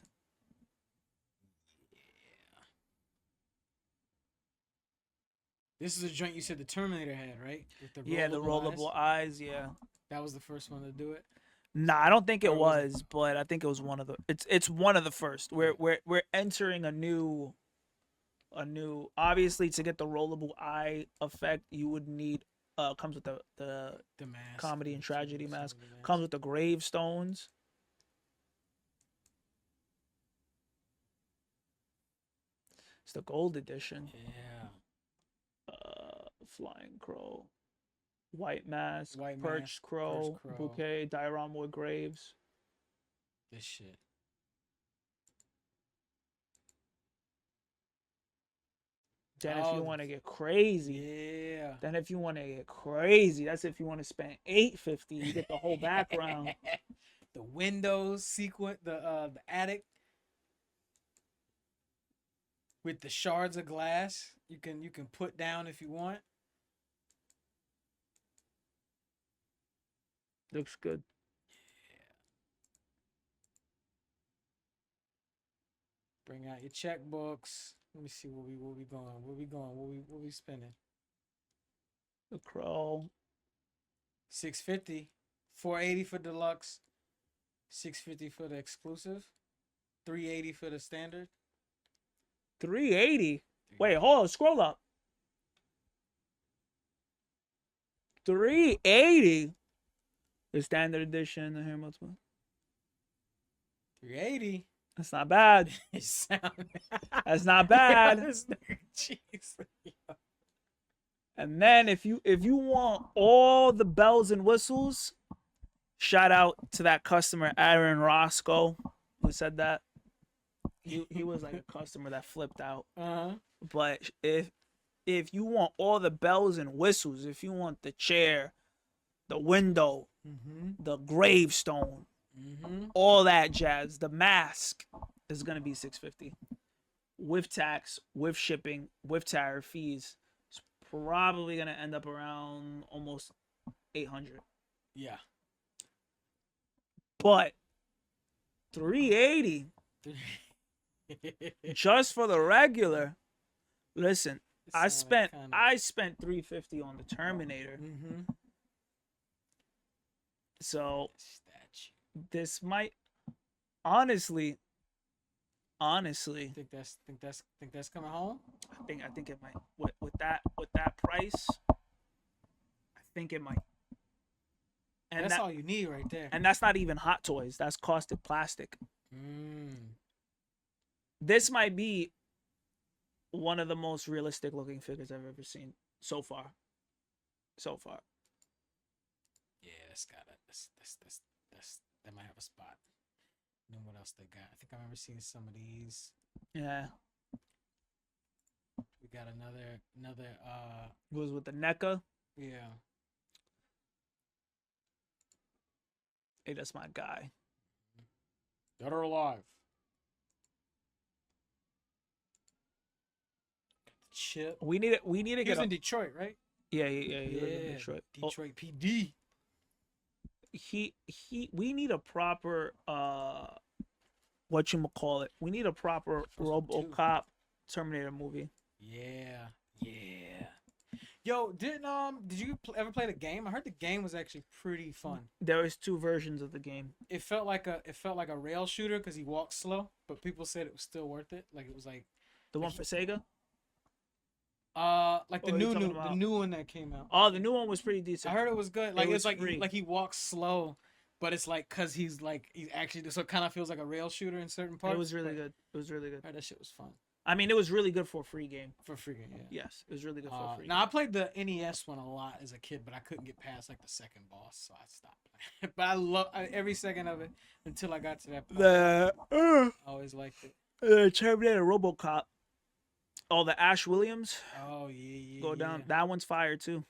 A: This is a joint you said the Terminator had, right? With the
B: Yeah, the rollable eyes. Yeah.
A: That was the first one to do it.
B: Nah, I don't think it
A: Or was
B: was, but I think it was one of the. It's one of the first. We're entering a new. Obviously, to get the rollable eye effect, you would need comes with the
A: The mask.
B: comedy and tragedy mask.
A: Some of the
B: Comes with the gravestones. It's the gold edition.
A: Yeah.
B: Flying crow, white mask,
A: White
B: perched
A: mask,
B: crow,
A: perched crow.
B: bouquet, diorama with graves.
A: This shit.
B: Then if
A: Oh,
B: you
A: the-
B: want to get crazy,
A: Yeah.
B: then if you want to get crazy, that's if you want to spend $850. You get the whole background.
A: The windows sequence, the attic with the shards of glass. You can put down if you want.
B: Looks good.
A: Bring out your checkbooks. Let me see where we going. What we spending?
B: The crow.
A: 650, 480 for deluxe, 650 for the exclusive, 380 for the standard.
B: 380. Wait, hold on. Scroll up. 380. The standard edition. The hair multiple.
A: 380.
B: That's not bad.
A: It sound.
B: That's not bad.
A: This nigga, jeez.
B: And then if you want all the bells and whistles, shout out to that customer Aaron Roscoe who said that. He was like a customer that flipped out. But if you want all the bells and whistles, if you want the chair, the window, the gravestone, all that jazz, the mask is gonna be $650 with tax, with shipping, with tariff fees. It's probably gonna end up around almost $800.
A: Yeah.
B: But 380 just for the regular. Listen, I spent $350 on the Terminator. So this might honestly
A: think that's coming home.
B: I think it might with that price. I think it might. And
A: That's all you need right there.
B: And that's not even Hot Toys. That's caustic plastic. This might be one of the most realistic looking figures I've ever seen so far. Yeah,
A: That might have a spot. Then what else? else they got? I think I remember seeing some of these.
B: Yeah.
A: We got another
B: It was with the NECA.
A: yeah.
B: Hey, that's my guy.
A: Dead or alive. Chip.
B: We need to
A: He
B: get
A: was
B: a,
A: in Detroit, right?
B: yeah. He lives in Detroit. Oh,
A: Detroit PD.
B: we need a proper whatchamacallit. We need a proper
A: Supposed to be two.
B: RoboCop Terminator movie.
A: Yeah. Yeah. Yo, did you ever play the game? I heard the game was actually pretty fun.
B: There was 2 versions of the game.
A: It felt like a rail shooter because he walks slow, but people said it was still worth it. Like it was like
B: The one for Sega?
A: like
B: What are you talking
A: the
B: about?
A: new one that came out.
B: Oh, the new one was pretty
A: I
B: decent.
A: heard it was good. Like
B: was
A: it's like
B: free.
A: he walks slow, but it's like cause he's actually so it kind of feels like a rail shooter in certain parts.
B: It was really
A: but
B: good. It was really good.
A: I heard that shit was fun
B: I mean, it was really good for a free game.
A: for free game. Yeah.
B: Yes, it was really good for a free
A: Now I
B: game.
A: played the NES one a lot as a kid, but I couldn't get past like the second boss, so I stopped playing. But I love every second of it until I got to that part. I always liked it.
B: The Terminator RoboCop. Oh, the Ash Williams
A: Oh yeah.
B: go down.
A: Yeah.
B: That one's fire too.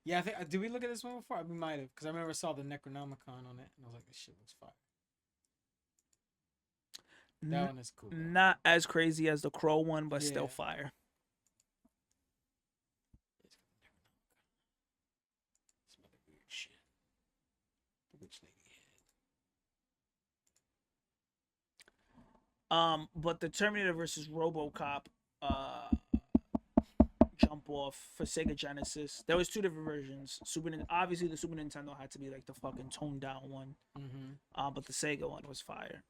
A: Yeah, I think did we look at this one before? We might have, because I remember I saw the Necronomicon on it, and I was like, "This shit looks fire." That
B: N-
A: one is cool. Though.
B: Not as crazy as the Crow one, but still
A: Yeah.
B: fire.
A: Some other weird shit. The witch lady head.
B: But the Terminator versus RoboCop, jump off for Sega Genesis. There was 2 different versions. Obviously the Super Nintendo had to be like the fucking toned down one.
A: Mm-hmm.
B: But the Sega one was fire.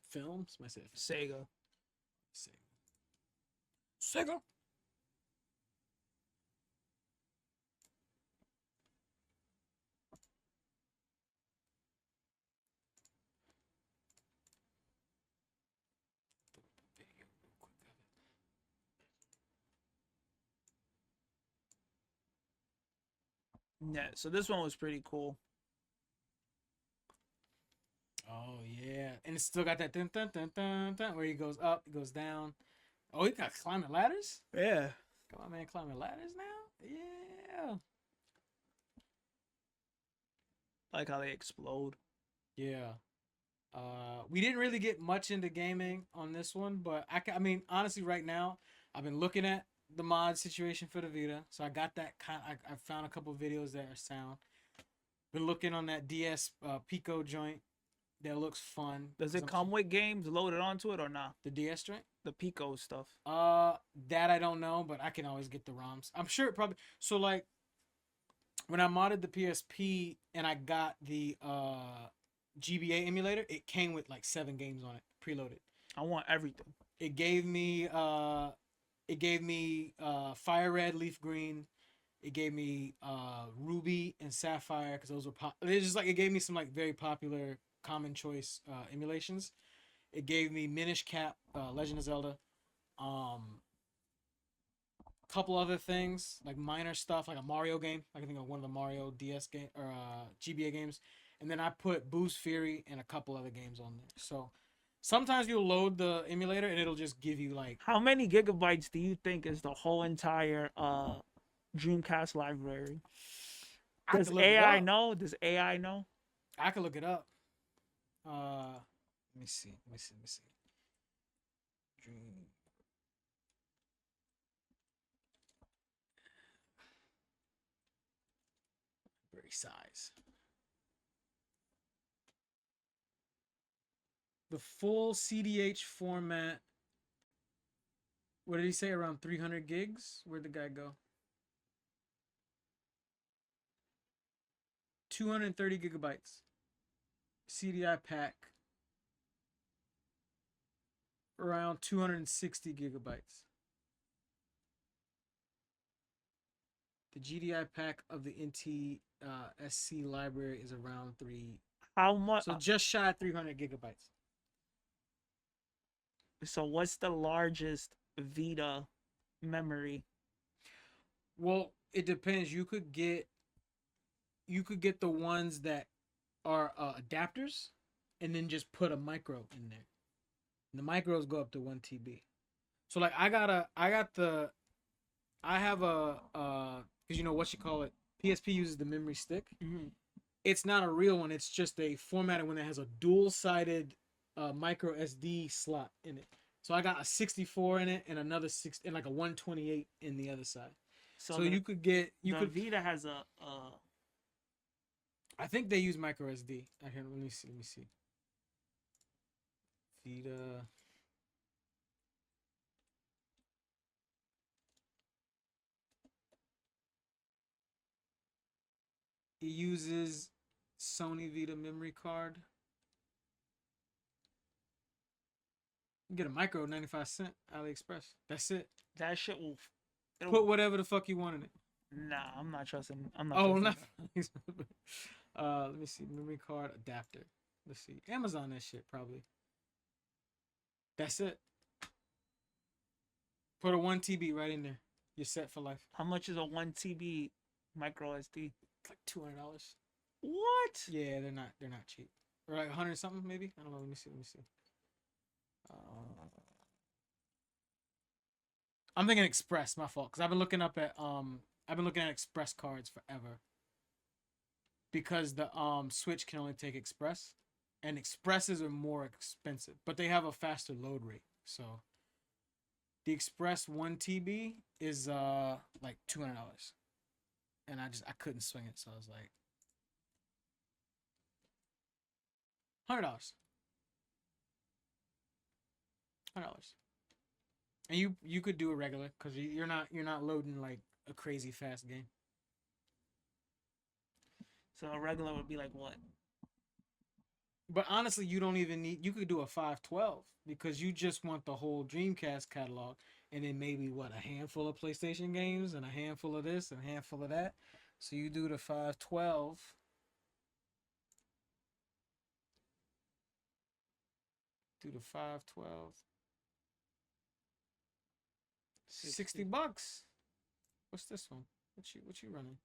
A: Films? I said
B: Sega.
A: Sega.
B: Yeah, so this one was pretty cool.
A: Oh yeah, and it's still got that dun, dun, dun, dun, dun, where he goes up, he goes down. Oh, he got climbing ladders.
B: Yeah.
A: Come on, man, climbing ladders now. Yeah.
B: Like how they explode.
A: Yeah. We didn't really get much into gaming on this one, but I mean, honestly, right now, I've been looking at the mod situation for the Vita, so I got that I found a couple videos that are sound. Been looking on that DS Pico joint. That looks fun.
B: Does it come with games loaded onto it or not?
A: The DS joint?
B: The Pico stuff.
A: That I don't know, but I can always get the ROMs. I'm sure it probably. So like, when I modded the PSP and I got the GBA emulator, it came with like 7 games on it, preloaded.
B: I want everything.
A: It gave me Fire Red, Leaf Green. It gave me Ruby and Sapphire because those were it's just like it gave me some like very popular common choice emulations. It gave me Minish Cap, Legend of Zelda, couple other things like minor stuff like a Mario game. I can think of one of the Mario DS game or GBA games, and then I put Boost Fury and a couple other games on there. So sometimes you'll load the emulator and it'll just give you like
B: How many gigabytes do you think is the whole entire Dreamcast library? Does AI know? Does AI know?
A: I can look it up. Let me see. Dream. Very size. The full CDH format. What did he say? Around 300 gigs? Where'd the guy go? 230 gigabytes. CDI pack. Around 260 gigabytes. The GDI pack of the NT SC library is around 3.
B: How much?
A: So just shy of 300 gigabytes.
B: So what's the largest Vita memory?
A: Well, it depends. You could get the ones that are adapters, and then just put a micro in there. And the micros go up to 1 TB. So like I have a because you know what you call it. PSP uses the memory stick.
B: Mm-hmm.
A: It's not a real one. It's just a formatted one that has a dual-sided micro SD slot in it. So I got a 64 in it and another 6 and like a 128 in the other side. So
B: the,
A: you could get
B: the Vita has a
A: I think they use micro SD. I can let me see. Vita. It uses Sony Vita memory card. You get a micro 95 cents AliExpress. That's it.
B: that shit will.
A: Put whatever the fuck you want in it.
B: Nah, I'm not trusting. I'm not.
A: Oh,
B: trusting
A: not. Let me see. Memory card adapter. Let's see. Amazon that shit probably. That's it. Put a 1 TB right in there. You're set for life.
B: How much is a 1 TB micro SD?
A: Like $200.
B: What?
A: Yeah, they're not cheap. Or like 100 something maybe. I don't know. Let me see. I'm thinking Express. My fault. Cause I've been looking at Express cards forever. Because the Switch can only take Express, and Expresses are more expensive, but they have a faster load rate. So the Express 1 TB is like $200, and I couldn't swing it, so I was like $100. $100. And you could do a regular because you're not loading like a crazy fast game.
B: So a regular would be like what?
A: But honestly, you don't even need. You could do a 512 because you just want the whole Dreamcast catalog, and then maybe what, a handful of PlayStation games and a handful of this and a handful of that. So you do the 512. Do the 512. 60 bucks. What's this one? What you running?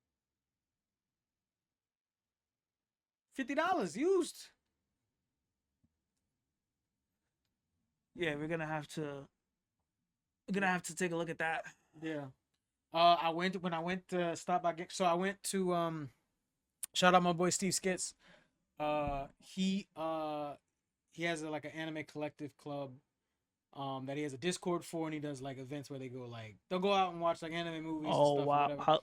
A: $50 used.
B: Yeah, we're gonna have to take a look at that.
A: Yeah. I went to stop by. So I went to shout out my boy Steve Skits. He has like an anime collective club. That he has a Discord for, and he does like events where they'll go out and watch like anime movies.
B: Oh
A: and stuff,
B: wow!
A: or whatever.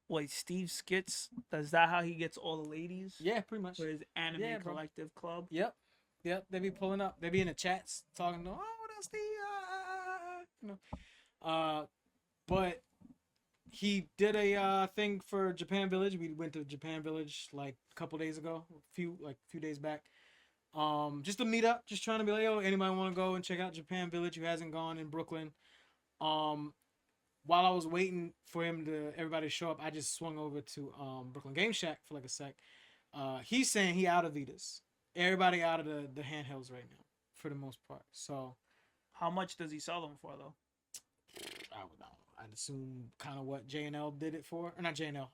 B: Wait, Steve Skits? Is that how he gets all the ladies?
A: Yeah, pretty much.
B: For his anime
A: Yeah, bro.
B: collective club.
A: Yep. They be pulling up. They be in the chats talking. Oh, what else, Steve? You know. But he did a thing for Japan Village. We went to Japan Village like a couple days ago, few days back. Just to meet up, just trying to be like, yo, anybody want to go and check out Japan Village who hasn't gone in Brooklyn? While I was waiting for everybody to show up, I just swung over to Brooklyn Game Shack for like a sec. He's saying he out of Vitas. Everybody out of the handhelds right now, for the most part. So,
B: how much does he sell them for though?
A: I don't know. I'd assume kind of what J&L did it for, or not J&L.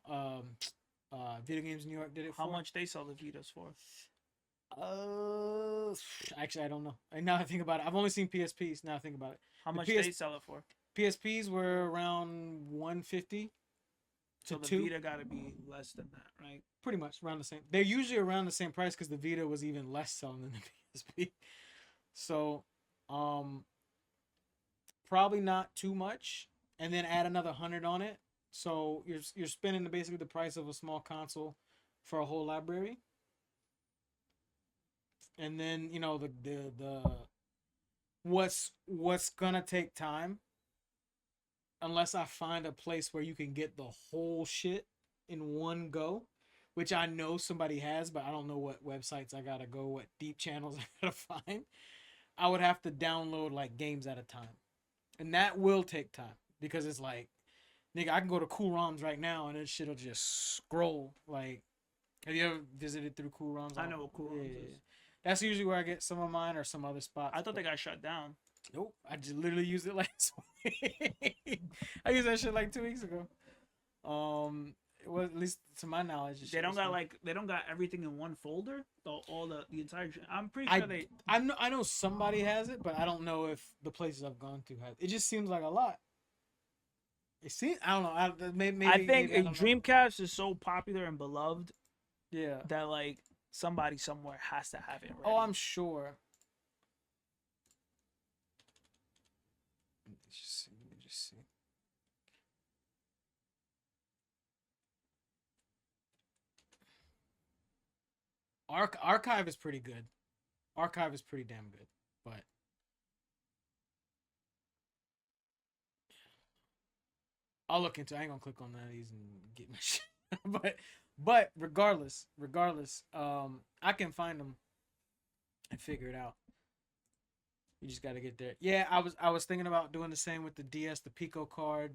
A: Video Games New York did it for.
B: How much they sell the Vitas for?
A: Actually, I don't know. And now I think about it, I've only seen PSPs. Now I think about it.
B: How much they sell it for?
A: PSPs were around 150.
B: So the Vita got to be less than that, right?
A: Pretty much around the same. They're usually around the same price because the Vita was even less selling than the PSP. So, probably not too much, and then add another 100 on it. So you're spending basically the price of a small console for a whole library. And then the what's gonna take time, unless I find a place where you can get the whole shit in one go, which I know somebody has, but I don't know what websites I gotta go, what deep channels I gotta find. I would have to download like games at a time, and that will take time because it's like Nigga, I can go to Cool ROMs right now and that shit'll just scroll. Like, have you ever visited through Cool ROMs?
B: I know what Cool ROMs is.
A: That's usually where I get some of mine or some other spots.
B: I thought they got shut down.
A: Nope. I just literally used it last week. I used that shit like 2 weeks ago. It was, at least to my knowledge.
B: They don't got they don't got everything in one folder. All the entire. I'm pretty sure they.
A: I know somebody has it, but I don't know if the places I've gone to have. It just seems like a lot. It seems, I don't know. Maybe
B: I think
A: maybe, I don't know.
B: Dreamcast is so popular and beloved
A: Yeah.
B: that like somebody somewhere has to have it. Ready.
A: Oh, I'm sure. Let me just see. Archive is pretty good. Archive is pretty damn good, but I'll look into. I ain't gonna click on that these and get my shit. but regardless, I can find them and figure it out. You just gotta get there. Yeah, I was thinking about doing the same with the DS, the Pico card.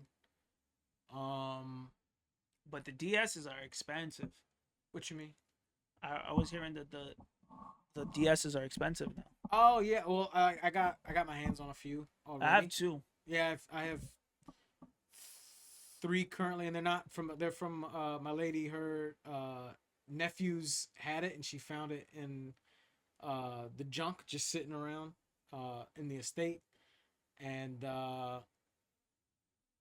B: But the DSs are expensive.
A: What you mean?
B: I was hearing that the DSs are expensive now.
A: Oh yeah, well I got my hands on a few already.
B: I have 2.
A: Yeah, I have 3 currently, and they're from my lady. Her nephews had it, and she found it in the junk just sitting around in the estate, and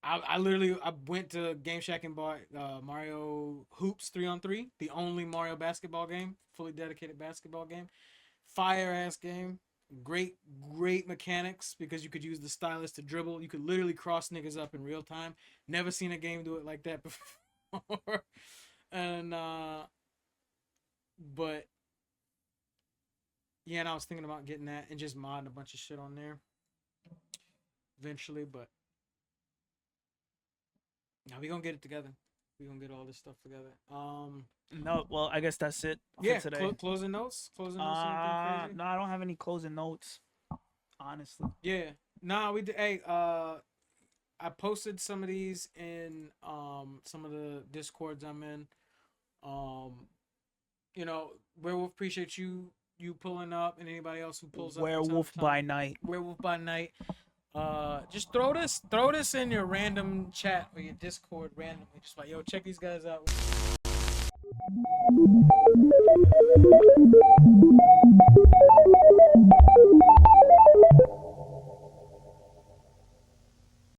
A: I literally went to Game Shack and bought Mario Hoops 3-on-3, the only Mario basketball game, fully dedicated basketball game, fire ass game. Great mechanics because you could use the stylus to dribble. You could literally cross niggas up in real time. Never seen a game do it like that before. And but yeah, and I was thinking about getting that and just modding a bunch of shit on there eventually, but now we gonna get it together. We gonna get all this stuff together.
B: No, well, I guess that's it
A: Yeah,
B: for today.
A: Closing notes. Anything crazy?
B: No, I don't have any closing notes. Honestly.
A: Yeah. Nah, we did. Hey, I posted some of these in some of the discords I'm in. You know, Werewolf, appreciate you pulling up, and anybody else who pulls up.
B: Werewolf by night.
A: Werewolf by night. Just throw this in your random chat or your Discord randomly. Just like, yo, check these guys out.